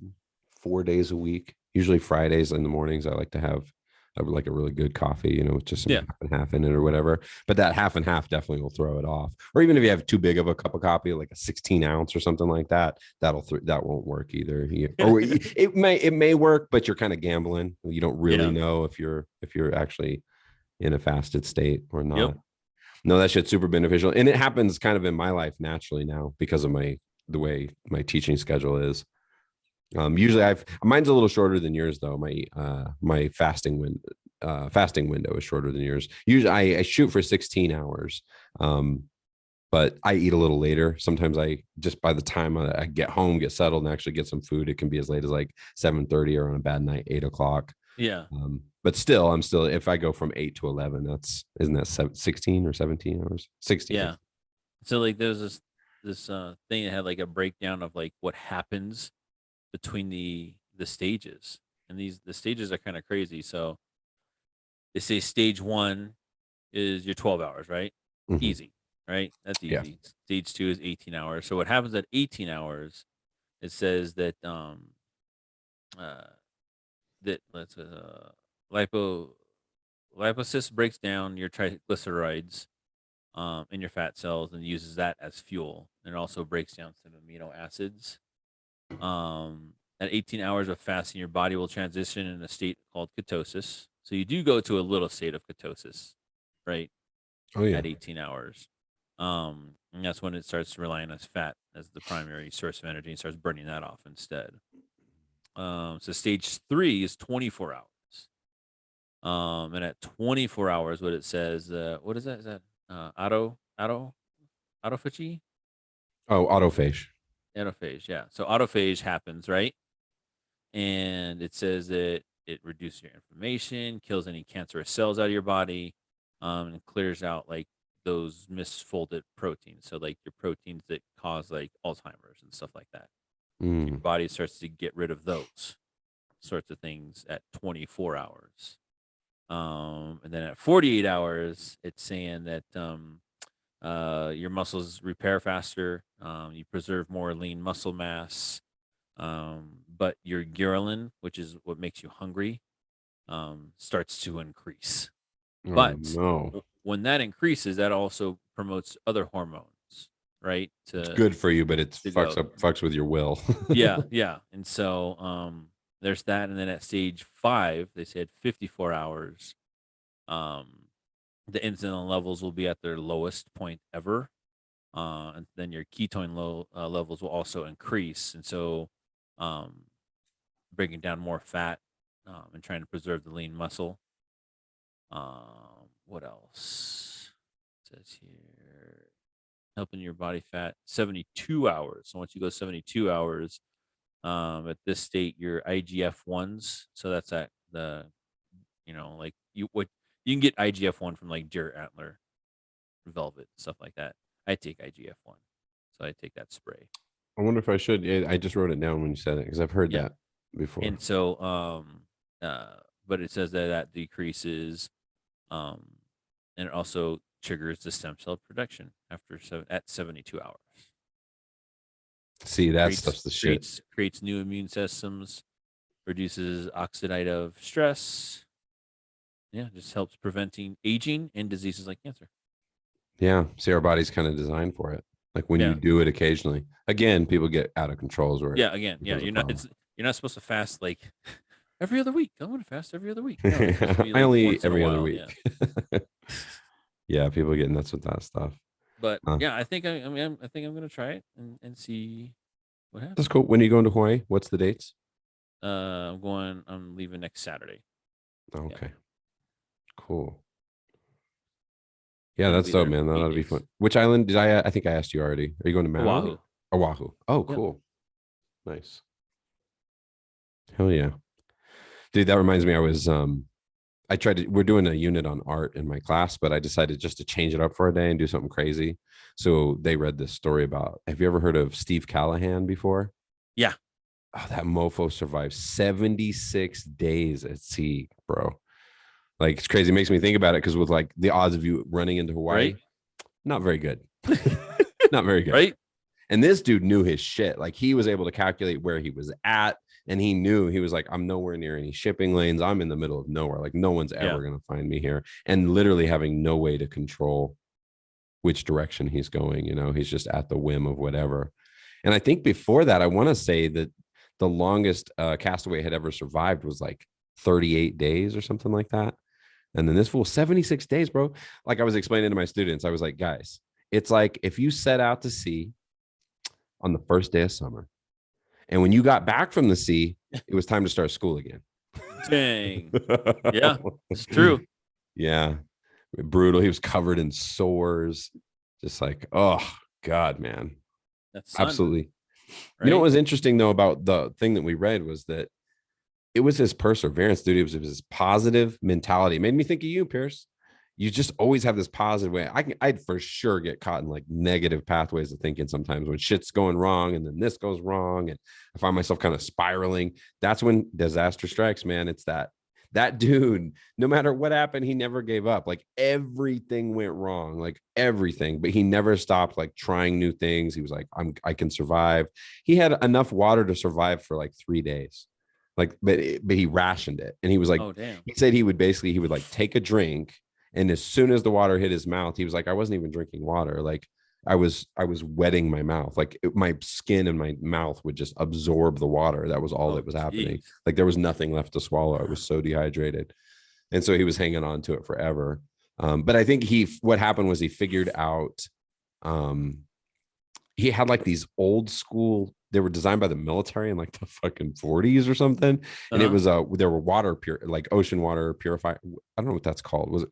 4 days a week. Usually Fridays in the mornings, I like to have like a really good coffee, with just some Yeah. half and half in it or whatever. But that half and half definitely will throw it off. Or even if you have too big of a cup of coffee, like a 16 ounce or something like that, that won't work either. Or it may work, but you're kind of gambling. You don't really Yeah. know if you're actually in a fasted state or Yep. not. No, that shit's super beneficial. And it happens kind of in my life naturally now because of the way my teaching schedule is. Usually mine's a little shorter than yours though. My fasting window is shorter than yours. Usually I shoot for 16 hours. But I eat a little later. Sometimes I just by the time I get home, get settled, and actually get some food, it can be as late as like 7:30 or on a bad night, 8 o'clock. Yeah. But still, I'm still if I go from 8 to 11, isn't that 16 or 17 hours? 16. Yeah. So like there's this thing that had like a breakdown of like what happens between the stages. And the stages are kind of crazy. So they say stage 1 is your 12 hours, right? Mhm. Easy, right? That's Yeah. easy. Stage 2 is 18 hours. So what happens at 18 hours, it says that uh that let's lipo lipocyst breaks down your triglycerides in your fat cells and uses that as fuel. And it also breaks down some amino acids. At 18 hours of fasting, your body will transition in a state called ketosis. So you do go to a little state of ketosis, right? Oh yeah. At 18 hours. And that's when it starts relying on fat as the primary source of energy and starts burning that off instead. So stage 3 is 24 hours. And at 24 hours, what it says, what is that? Is that autophagy? Oh, autophage. Autophage, yeah. So autophage happens, right? And it says that it reduces your inflammation, kills any cancerous cells out of your body, and clears out like those misfolded proteins. So like your proteins that cause like Alzheimer's and stuff like that. Your Mm. body starts to get rid of those sorts of things at 24 hours. And then at 48 hours, it's saying that your muscles repair faster, you preserve more lean muscle mass, but your ghrelin, which is what makes you hungry, starts to increase. Oh But no. when that increases, that also promotes other hormones, right? It's good for you, but it To go, fucks with your will. yeah, yeah. And so there's that, and then at stage 5, they said 54 hours. Um, the insulin levels will be at their lowest point ever, and then your ketone levels will also increase, and so um, breaking down more fat and trying to preserve the lean muscle. What else? It says here, helping your body fat 72 hours. So once you go 72 hours, at this state, your IGF-1s. So that's at the, like you can get IGF-1 from like deer antler, velvet, stuff like that. I take IGF-1, so I take that spray. I wonder if I should. I just wrote it down when you said it because I've heard Yeah, that before. and so uh, but it says that that decreases, um, and it also triggers the stem cell production at 72 hours. See, that Creates stuff's the shit. creates creates new immune systems, reduces oxidative stress. Yeah, just helps preventing aging and diseases like cancer. Yeah. See, our body's kind of designed for it. Like when you Yeah, do it occasionally, again, people get out of controls where it yeah. Again, yeah. becomes a problem. You're not supposed to fast like every other week. I'm gonna fast every other week. No, it's supposed to be I like only eat once in a every other while. Yeah. week. Yeah, people get nuts with that stuff. But yeah, I think I'm gonna try it and see what That's happens. cool. When are you going to Hawaii? What's the dates? I'm leaving next Saturday. Yeah. Okay, cool. Yeah, And I'll that's be dope, there man. for That'll 8 be days. fun. Which island did I think I asked you already. Are you going to Maui? Oahu. Oahu. Oh, Yep. cool. Nice. Hell yeah. Dude, that reminds me, we're doing a unit on art in my class, but I decided just to change it up for a day and do something crazy. So they read this story about, have you ever heard of Steve Callahan before? Yeah. Oh, that mofo survived 76 days at sea, bro. Like it's crazy. It makes me think about it because with like the odds of you running into Hawaii, Right. not very good. Not very good. Right. And this dude knew his shit. Like he was able to calculate where he was at. And he knew he was like, I'm nowhere near any shipping lanes. I'm in the middle of nowhere. Like no one's Yeah. ever going to find me here. And literally having no way to control which direction he's going. He's just at the whim of whatever. And I think before that, I want to say that the longest castaway had ever survived was like 38 days or something like that. And then this fool 76 days, bro. Like I was explaining to my students, I was like, guys, it's like if you set out to sea on the first day of summer, and when you got back from the sea, it was time to start school again. Dang. Yeah, it's true. Yeah. Brutal. He was covered in sores. Just like, oh God, man. That's sun, Absolutely. You know what right? was interesting though about the thing that we read was that it was his perseverance, dude. It was his positive mentality. It made me think of you, Pierce. You just always have this positive way. I'd for sure get caught in like negative pathways of thinking sometimes when shit's going wrong and then this goes wrong and I find myself kind of spiraling. That's when disaster strikes, man. It's that dude, no matter what happened, he never gave up. Like everything went wrong, like everything, but he never stopped like trying new things. He was like, I can survive. He had enough water to survive for like 3 days. Like, but he rationed it. And he was like, Oh, damn. he said he would like take a drink. And as soon as the water hit his mouth, he was like, I wasn't even drinking water. Like I was wetting my mouth. Like my skin and my mouth would just absorb the water. That was all Oh, that was happening. jeez. Like there was nothing left to swallow. I was so dehydrated. And so he was hanging on to it forever. But I think what happened was he figured out, um, he had like these old school, they were designed by the military in like the fucking 40s or something. And it Uh-huh. was there were like ocean water purifier. I don't know what that's called. Was it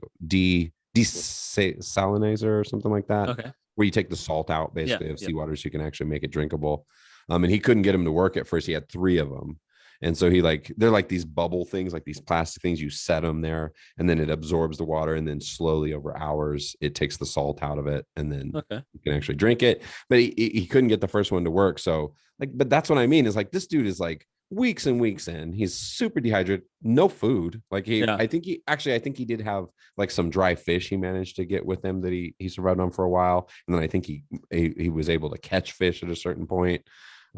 desalinizer or something like that? Okay. Where you take the salt out Yeah. basically of Yep. seawater so you can actually make it drinkable. And he couldn't get them to work at first. He had 3 of them. And so they're like these bubble things, like these plastic things. You set them there and then it absorbs the water. And then slowly over hours, it takes the salt out of it. And then Okay. you can actually drink it. But he couldn't get the first one to work. So like, but that's what I mean is like, this dude is like weeks and weeks in, he's super dehydrated, no food. Like Yeah. I think he did have like some dry fish he managed to get with him that he survived on for a while. And then I think he was able to catch fish at a certain point.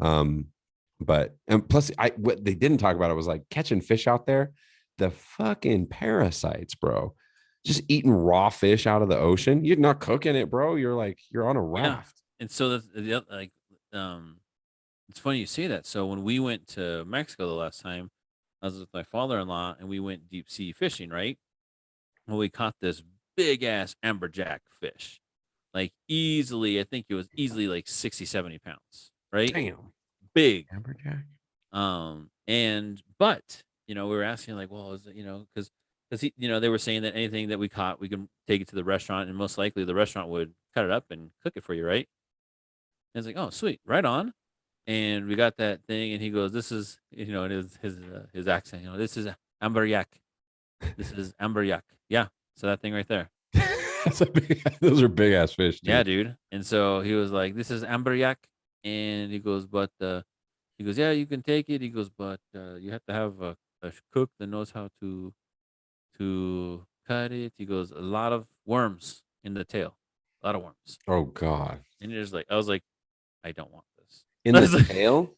Um, but and plus, what they didn't talk about it was like catching fish out there, the fucking parasites, bro. Just eating raw fish out of the ocean. You're not cooking it, bro. You're on a Yeah. raft. And so like, it's funny you say that. So when we went to Mexico the last time, I was with my father-in-law and we went deep sea fishing, right? Well, we caught this big ass amberjack fish. Like easily, I think it was easily like 60, 70 pounds, right? Damn. Big. Amberjack. But we were asking like, well, is it, because they were saying that anything that we caught, we can take it to the restaurant, and most likely the restaurant would cut it up and cook it for you, right? And it's like, oh, sweet, right on. And we got that thing, and he goes, "This is, in his accent, this is amberjack. This is amberjack. Yeah, so that thing right there. Those are big ass fish, Yeah, dude. dude. And so he was like, "This is amberjack," and he goes, "But he goes, yeah, you can take it." He goes, "But you have to have a cook that knows how to cut it." He goes, "A lot of worms in the tail, a lot of worms." Oh God. And you're just like, I was like, I don't want this. In I the was like, tail?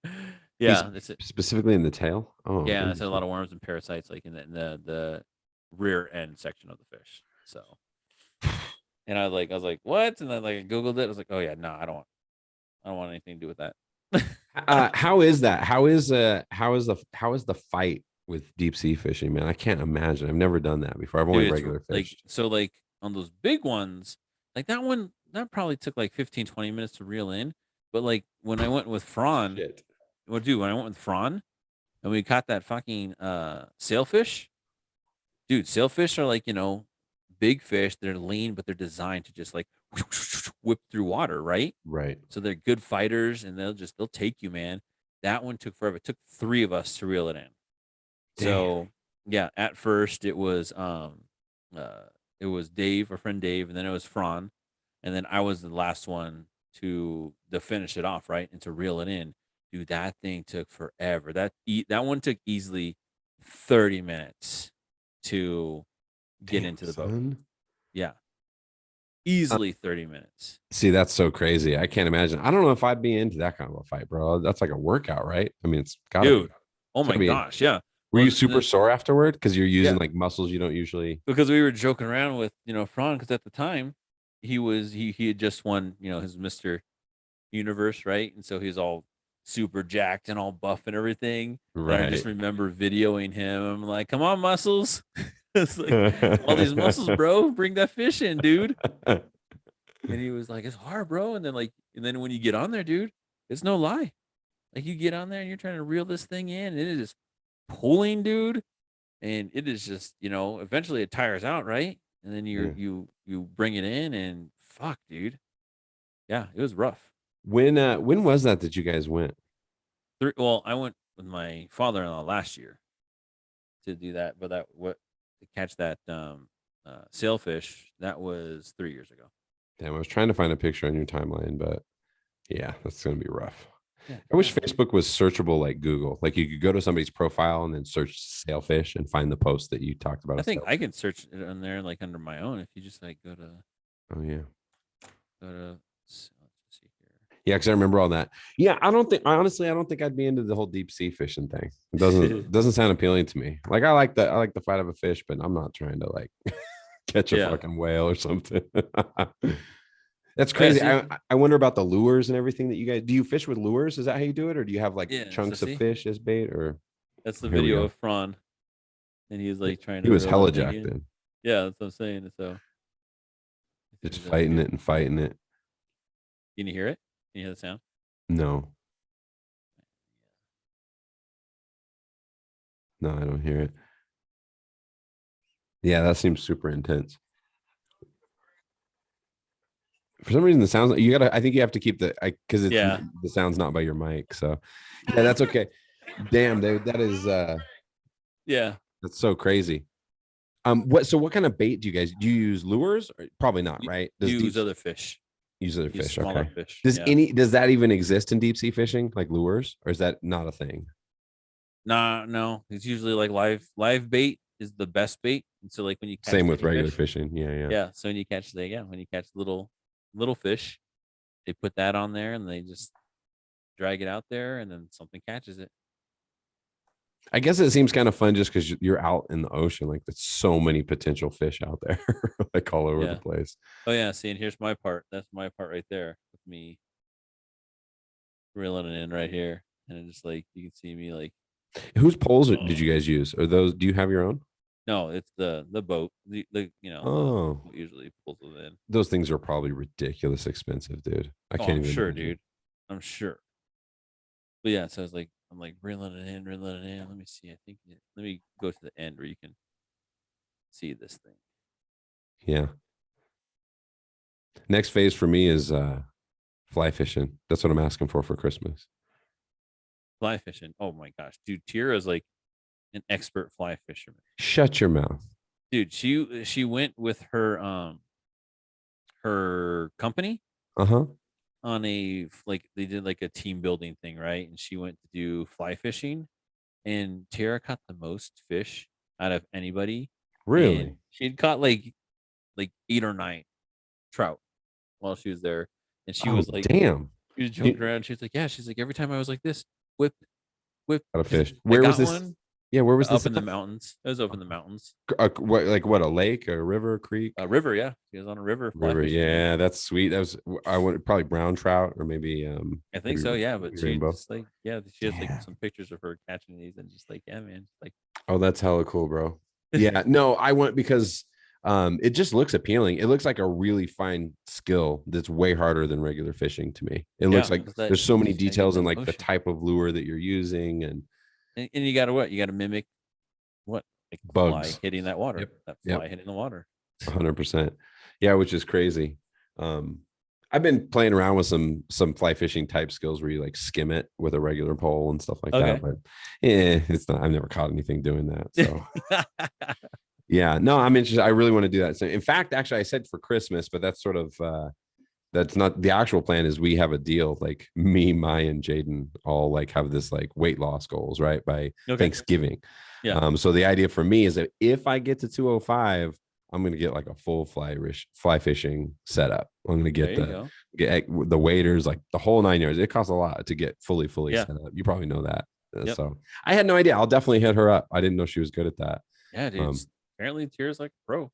He's yeah, that's it. specifically in the tail. Oh, Yeah, that's a lot interesting. of worms and parasites, like in the rear end section of the fish. So, and I was like, what? And then like I googled it. I was like, oh yeah, no, I don't want anything to do with that. How is that? How is the fight with deep sea fishing, man? I can't imagine. I've never done that before. I've only Dude, it's regular like fished. so like on those big ones, like that one that probably took like 15, 20 minutes to reel in. But like when I went with Fran, Shit. when I went with Fran and we caught that fucking sailfish, dude, sailfish are like, big fish. They're lean, but they're designed to just like whip through water, right? Right. So they're good fighters and they'll take you, man. That one took forever. It took 3 of us to reel it in. Damn. So yeah, at first uh it was Dave, our friend Dave, and then it was Fran, and then I was the last one to finish it off, right? And to reel it in. Dude, that thing took forever. That one took easily 30 minutes to get Damn, into the boat. son. Yeah, Uh, easily 30 minutes. See, that's so crazy. I can't imagine. I don't know if I'd be into that kind of a fight, bro. That's like a workout, right? I mean, it's gotta be. Dude, oh It's gotta my be. gosh, yeah. Were you And super then sore afterward? Because you're using yeah, like muscles you don't usually. because we were joking around with Fran, because at the time he had just won his Mr. Universe, right? And so he's all super jacked and all buff and everything. And I just Right. remember videoing him. I'm like, come on, muscles. It's like all these muscles, bro. Bring that fish in, dude. And he was like, it's hard, bro. And then when you get on there, dude, it's no lie. Like you get on there and you're trying to reel this thing in, and it is pulling, dude. And it is just, eventually it tires out, right? And then Yeah. you bring it in, and fuck, dude. Yeah, it was rough. When was that you guys went? Well, I went with my father-in-law last year to do that, but to catch that sailfish, that was 3 years ago. Damn, I was trying to find a picture on your timeline, but yeah, that's gonna be rough. Yeah, I wish yeah. Facebook was searchable like Google. Like you could go to somebody's profile and then search sailfish and find the post that you talked about. I A think I sailfish. can search it on there like under my own if you just like Oh yeah. go to let's see here. Yeah, because I remember all that. Yeah, I don't think I'd be into the whole deep sea fishing thing. It doesn't sound appealing to me. Like I like the fight of a fish, but I'm not trying to like catch a Yeah. fucking whale or something. That's Oh, yeah, crazy. see? I wonder about the lures and everything that you guys do. You fish with lures? Is that how you do it, or do you have like Yeah, so chunks of see? fish as bait? Or That's the here we video go. of Fran, and he was like trying He to was reel hella that thing jacked in. in, Yeah, that's what I'm saying. So just he's like, fighting yeah. it and fighting it. Can you hear it? Can you hear the sound? No, no, I don't hear it. Yeah, that seems super intense. For some reason, the sounds you gotta. I think you have to keep because it's Yeah. the sound's not by your mic. So yeah, that's okay. Damn, dude, that is Yeah. that's so crazy. What kind of bait do you use lures? Or, probably not, You right? Does deep use other fish. use other Use fish? smaller Okay. fish. Yeah. Does that even exist in deep sea fishing, like lures, or is that not a thing? Nah, no. It's usually like live bait is the best bait. And so like when you catch Same with bigger regular fish, fishing. Yeah, yeah. yeah. So when you catch little fish, they put that on there and they just drag it out there, and then something catches it. I guess it seems kind of fun just because you're out in the ocean. Like there's so many potential fish out there, like all over the Yeah. place. Oh yeah. See, and here's my part. That's my part right there with me reeling it in right here, and it just like you can see me like. Whose poles did Oh you guys use? Are those? Do you have your own? no, it's the boat. The Oh, boat usually pulls it in. those things are probably ridiculous expensive, dude. I Oh, can't I'm even sure, imagine. dude. I'm sure. But yeah, so I'm like reeling it in, reeling it in. Let me see. Let me go to the end where you can see this thing. Yeah. Next phase for me is fly fishing. That's what I'm asking for Christmas. Fly fishing. Oh my gosh, dude, Tira is like an expert fly fisherman. Shut your mouth. Dude, she went with her company Uh-huh. on they did like a team building thing, right? And she went to do fly fishing, and Tara caught the most fish out of anybody, Really? and she'd caught like 8 or 9 trout while she was there, and she Oh, was like, damn. she was You joking around. She was like, yeah, she's like, every time I was like this, whip, whip. got a She's like, fish. I Where was got this? one Yeah, where was up this in the at? mountains. It was up in the mountains. What, a lake, a river, a creek? River, yeah. She was on a river fly River. fishing. Yeah, Yeah, that's sweet. That was I would probably brown trout or I think maybe so. Yeah, but she rainbow. just like, yeah, she has like Yeah. some pictures of her catching these, and just like, yeah, man, like, Oh, that's hella cool, bro. Yeah, no, I want because it just looks appealing. It looks like a really fine skill that's way harder than regular fishing to me. It looks yeah, like it's that there's so you many just gotta get details in in the like the ocean, type of lure that you're using and and you gotta what? You gotta mimic what, like fly bugs. hitting that water, Yep. that Yep. fly hitting the water. 100%. Yeah, which is crazy. Um, I've been playing around with some fly fishing type skills where you like skim it with a regular pole and stuff like that. Okay. But yeah, it's not. I've never caught anything doing that. So yeah, no, I'm interested. I really want to do that. So in fact, actually, I said for Christmas, but that's sort of that's not the actual plan. Is we have a deal like me, Maya, and Jaden all like have this like weight loss goals right by Okay. Thanksgiving. Yeah. So the idea for me is that if I get to 205, I'm gonna get like a full fly fishing setup. I'm gonna There get you go. get the waders, like the whole 9 yards. It costs a lot to get fully Yeah. set up. You probably know that. Yep. So I had no idea. I'll definitely hit her up. I didn't know she was good at that. Yeah, dude. Apparently, Tira's like pro.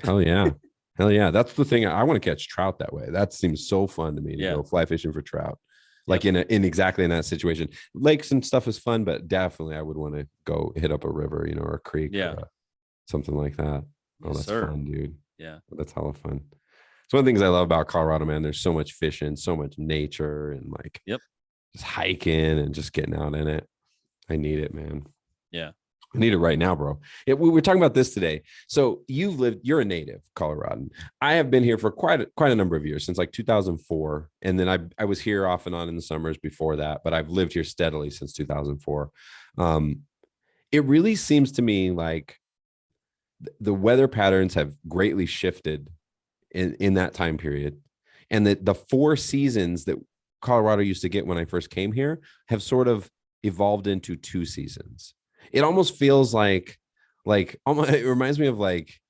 Hell yeah. Hell yeah. That's the thing. I want to catch trout that way. That seems so fun to me to Yeah. go fly fishing for trout. Like Yep. in exactly in that situation. Lakes and stuff is fun, but definitely I would want to go hit up a river, or a creek Yeah. or something like that. Oh, Yes, that's sir. fun, dude. Yeah. That's hella fun. It's one of the things I love about Colorado, man. There's so much fishing, so much nature, and like Yep. just hiking and just getting out in it. I need it, man. Yeah. I need it right now, bro. We were talking about this today. So you're a native Coloradan. I have been here for quite a number of years, since like 2004. And then I was here off and on in the summers before that, but I've lived here steadily since 2004. Um, it really seems to me like the weather patterns have greatly shifted in that time period. And that the four seasons that Colorado used to get when I first came here have sort of evolved into two seasons. It almost feels like almost, it reminds me of like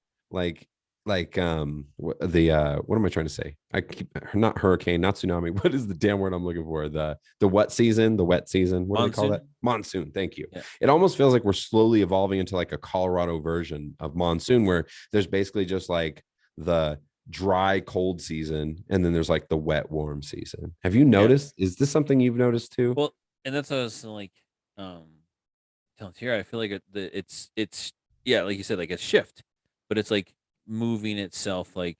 what am I trying to say? I keep not hurricane, not tsunami. What is the damn word I'm looking for? The wet season, the wet season. What do they call that? Monsoon. Monsoon. Thank you. Yeah. It almost feels like we're slowly evolving into like a Colorado version of monsoon, where there's basically just like the dry cold season, and then there's like the wet warm season. Have you Yeah. noticed? Is this something you've noticed too? Well, and that's what I was like, um, telling here. I feel like it's yeah, like you said, like a shift, but it's like moving itself, like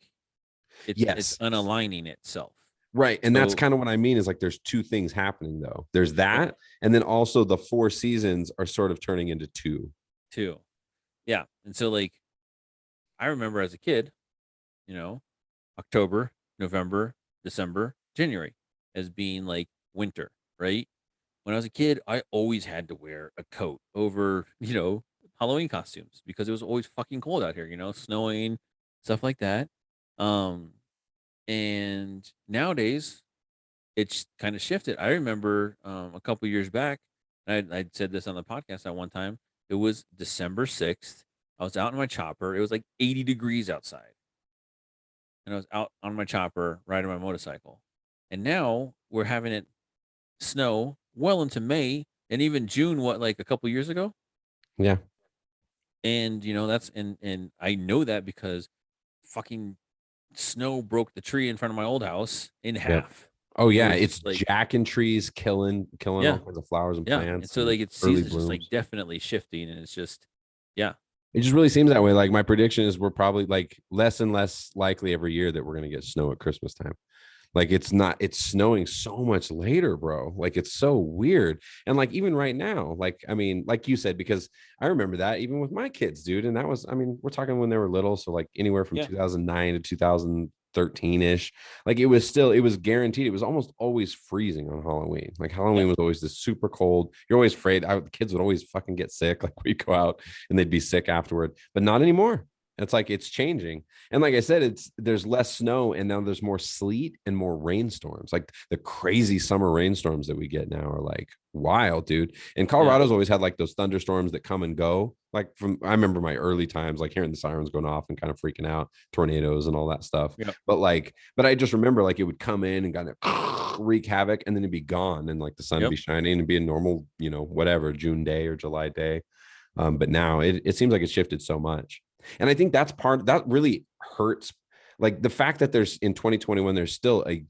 it's Yes. unaligning itself. Right. And that's So kind of what I mean is like there's two things happening though. There's yep, that. And then also the four seasons are sort of turning into two. too. Yeah. And so like I remember as a kid, you know, October, November, December, January as being like winter, right? When I was a kid, I always had to wear a coat over, Halloween costumes because it was always fucking cold out here, snowing, stuff like that. Um, and nowadays it's kind of shifted. I remember a couple years back, I said this on the podcast at one time. It was December 6th. I was out in my chopper. It was like 80 degrees outside. And I was out on my chopper riding my motorcycle. And now we're having it snow well into May and even June, what, like a couple years ago? Yeah. And that's and I know that because fucking snow broke the tree in front of my old house in Yep. half. Oh And it yeah. was It's just like, jacking trees, killing all yeah, kinds of flowers and yeah. And plants so and like its early season's just like blooms. definitely shifting and it's just yeah. It just really seems that way. Like my prediction is we're probably like less and less likely every year that we're gonna get snow at Christmas time. Like it's snowing so much later, bro. Like it's so weird. And like even right now, like I mean, like you said, because I remember that even with my kids, dude. And that was, I mean, we're talking when they were little. So like anywhere from Yeah. 2009 to 2013-ish. Like it was guaranteed. It was almost always freezing on Halloween. Like Yeah. Halloween was always this super cold. You're always afraid. The kids would always fucking get sick. Like we'd go out and they'd be sick afterward, but not anymore. It's like it's changing. And like I said, there's less snow and now there's more sleet and more rainstorms. Like the crazy summer rainstorms that we get now are like wild, dude. And Yeah. Colorado's always had like those thunderstorms that come and go. Like I remember my early times, like hearing the sirens going off and kind of freaking out, tornadoes and all that stuff. Yeah. But I just remember like it would come in and kind of wreak havoc and then it'd be gone and like the sun Yep. be shining and be a normal, whatever, June day or July day. But now it seems like it's shifted so much. And I think that's part that really hurts. Like the fact that there's in 2021, there's still a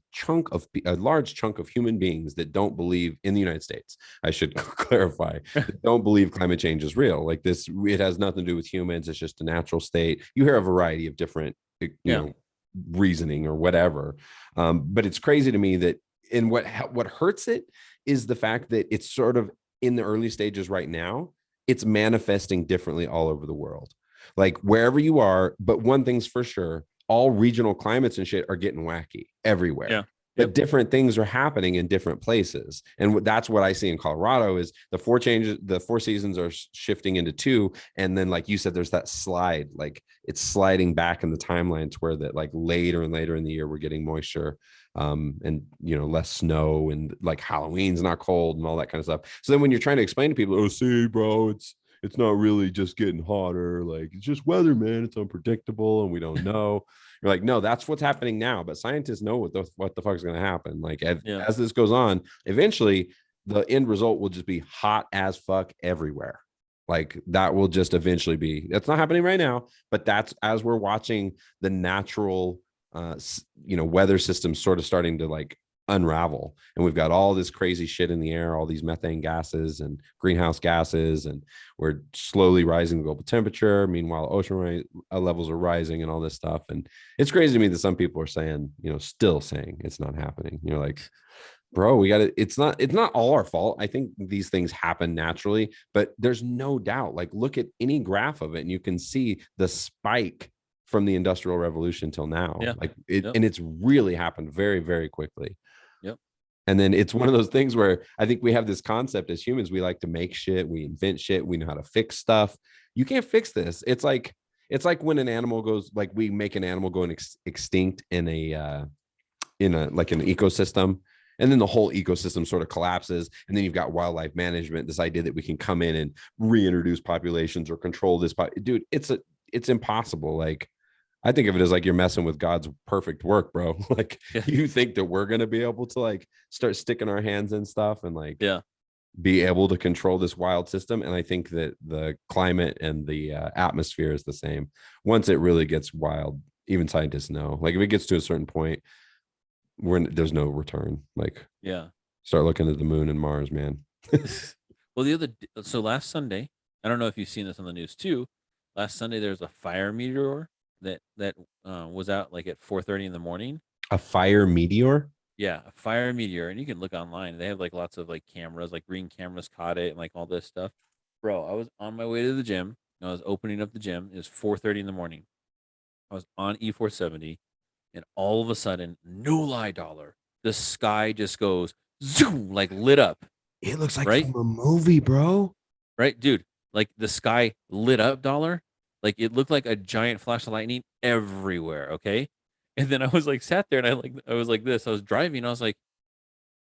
large chunk of human beings that don't believe in the United States. I should clarify, that don't believe climate change is real. Like this, it has nothing to do with humans. It's just a natural state. You hear a variety of different, Yeah. reasoning or whatever. But it's crazy to me that, and what hurts it is the fact that it's sort of in the early stages right now. It's manifesting differently all over the world, like wherever you are. But one thing's for sure, all regional climates and shit are getting wacky everywhere. Yeah. But Yep. different things are happening in different places. And that's what I see in Colorado is the four seasons are shifting into two. And then, like you said, there's that slide, like it's sliding back in the timeline to where that like later and later in the year, we're getting moisture and less snow and like Halloween's not cold and all that kind of stuff. So then when you're trying to explain to people, oh, see, bro, it's not really just getting hotter. Like it's just weather, man. It's unpredictable and we don't know. You're like, no, that's what's happening now. But scientists know what the fuck is going to happen. Like Yeah. as this goes on, eventually the end result will just be hot as fuck everywhere. Like that will just eventually be. That's not happening right now, but that's as we're watching the natural, weather system sort of starting to like unravel. And we've got all this crazy shit in the air, all these methane gases and greenhouse gases, and we're slowly rising global temperature. Meanwhile, ocean levels are rising and all this stuff. And it's crazy to me that some people are saying, still saying it's not happening. You're like, bro, we got to, it's not all our fault. I think these things happen naturally, but there's no doubt, like look at any graph of it and you can see the spike from the industrial revolution till now. Yeah. Like it, and it's really happened very, very quickly. Yep. And then it's one of those things where I think we have this concept as humans, we like to make shit, we invent shit, we know how to fix stuff. You can't fix this. It's like when an animal goes, like we make an animal go extinct in an ecosystem, and then the whole ecosystem sort of collapses. And then you've got wildlife management, this idea that we can come in and reintroduce populations or control this. Dude, it's impossible. Like, I think of it as like you're messing with God's perfect work, bro. Like you think that we're going to be able to like start sticking our hands in stuff and like be able to control this wild system. And I think that the climate and the atmosphere is the same. Once it really gets wild, even scientists know, like if it gets to a certain point, there's no return. Like, start looking at the moon and Mars, man. Well, so last Sunday, I don't know if you've seen this on the news too. Last Sunday, there's a fire meteor that was out like at 4:30 in the morning. A fire meteor? Yeah, a fire meteor, and you can look online. They have like lots of like cameras, like green cameras caught it, and like all this stuff. Bro, I was on my way to the gym. I was opening up the gym. It was 4:30 in the morning. I was on E470. And all of a sudden, no lie, dollar, the sky just goes zoom, like lit up. It looks like from a movie, bro. Right, dude. Like the sky lit up, dollar. Like it looked like a giant flash of lightning everywhere. Okay. And then I was like, sat there and I was like this. I was driving. And I was like,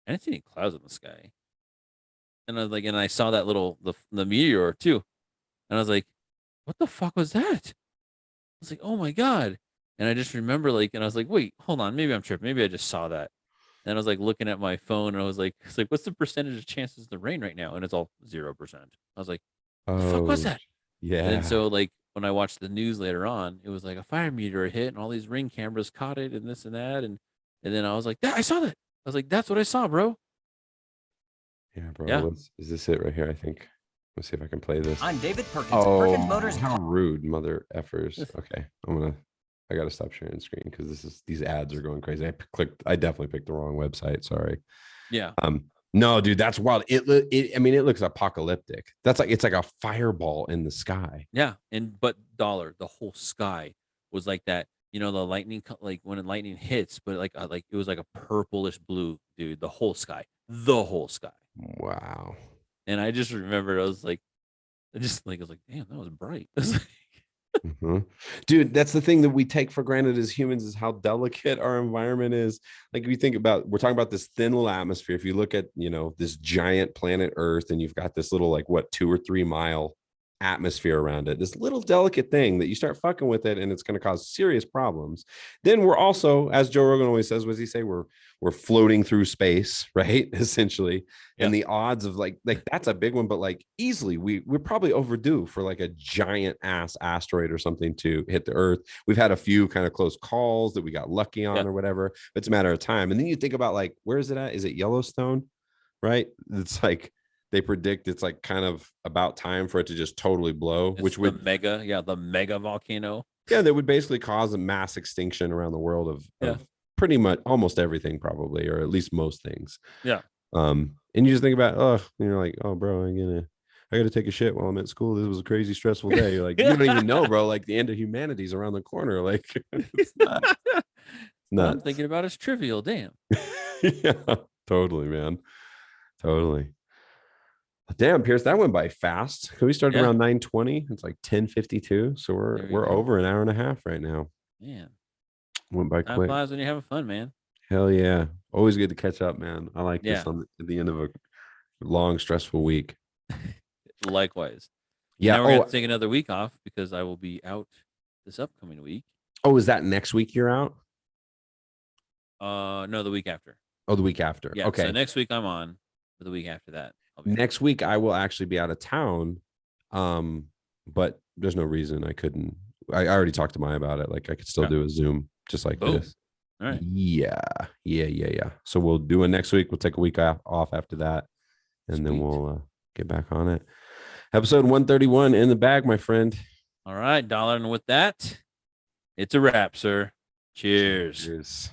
I didn't see any clouds in the sky. And I was like, and I saw that the meteor too. And I was like, what the fuck was that? I was like, oh my God. And I just remember and I was like, wait, hold on. Maybe I'm tripping. Maybe I just saw that. And I was like looking at my phone and I was like, what's the percentage of chances to rain right now? And it's all 0%. I was like, what the fuck was that? Yeah. And then so when I watched the news later on, it was like a fire meteor hit and all these ring cameras caught it and this and that. And then I was like, I saw that. I was like, that's what I saw, bro. Yeah, bro. Yeah. Is this it right here? I think. Let's see if I can play this. I'm David Perkins. Perkins Motors. How rude, mother effers. Okay, I gotta stop sharing screen because these ads are going crazy. I definitely picked the wrong website. Sorry. Yeah. No, dude, that's wild. It looks apocalyptic. It's like a fireball in the sky. Yeah, but dollar, the whole sky was like that. The lightning, like when lightning hits, but like it was like a purplish blue, dude. The whole sky. Wow. And I just remembered, I was like, damn, that was bright. Mm-hmm. Dude, that's the thing that we take for granted as humans is how delicate our environment is. Like if you think about, we're talking about this thin little atmosphere. If you look at, this giant planet Earth and you've got this little 2 or 3 mile atmosphere around it, this little delicate thing that you start fucking with it and it's going to cause serious problems. Then we're also, as Joe Rogan always says, what does he say? We're floating through space, right? Essentially. And the odds of like that's a big one, but easily we're probably overdue for a giant ass asteroid or something to hit the Earth. We've had a few kind of close calls that we got lucky on or whatever, but it's a matter of time. And then you think about where is it at? Is it Yellowstone? Right? It's they predict it's kind of about time for it to just totally blow, which would the mega volcano. Yeah, that would basically cause a mass extinction around the world of pretty much almost everything, probably, or at least most things. Yeah. And you just think about, you're like, oh, bro, I gotta take a shit while I'm at school. This was a crazy stressful day. You're like, you don't even know, bro. The end of humanity is around the corner. It's nuts. What I'm thinking about is trivial. Damn. Yeah, totally, man. Totally. Damn, Pierce, that went by fast. We started around 9:20. It's 10:52. So we're over an hour and a half right now. Man. Went by Time quick. flies when you're having fun, man. Hell yeah. Always good to catch up, man. I like this at the end of a long, stressful week. Likewise. Yeah. Now we're going to take another week off because I will be out this upcoming week. Oh, is that next week you're out? No, the week after. Oh, the week after. Yeah. Okay. So next week I'm on, but the week after that. Next week I will actually be out of town. But there's no reason I couldn't. I already talked to Maya about it. I could still do a Zoom just like this. All right. Yeah. So we'll do it next week. We'll take a week off after that, and then Sweet. we'll get back on it. Episode 131 in the bag, my friend. All right, Dollar. And with that, it's a wrap, sir. Cheers. Cheers.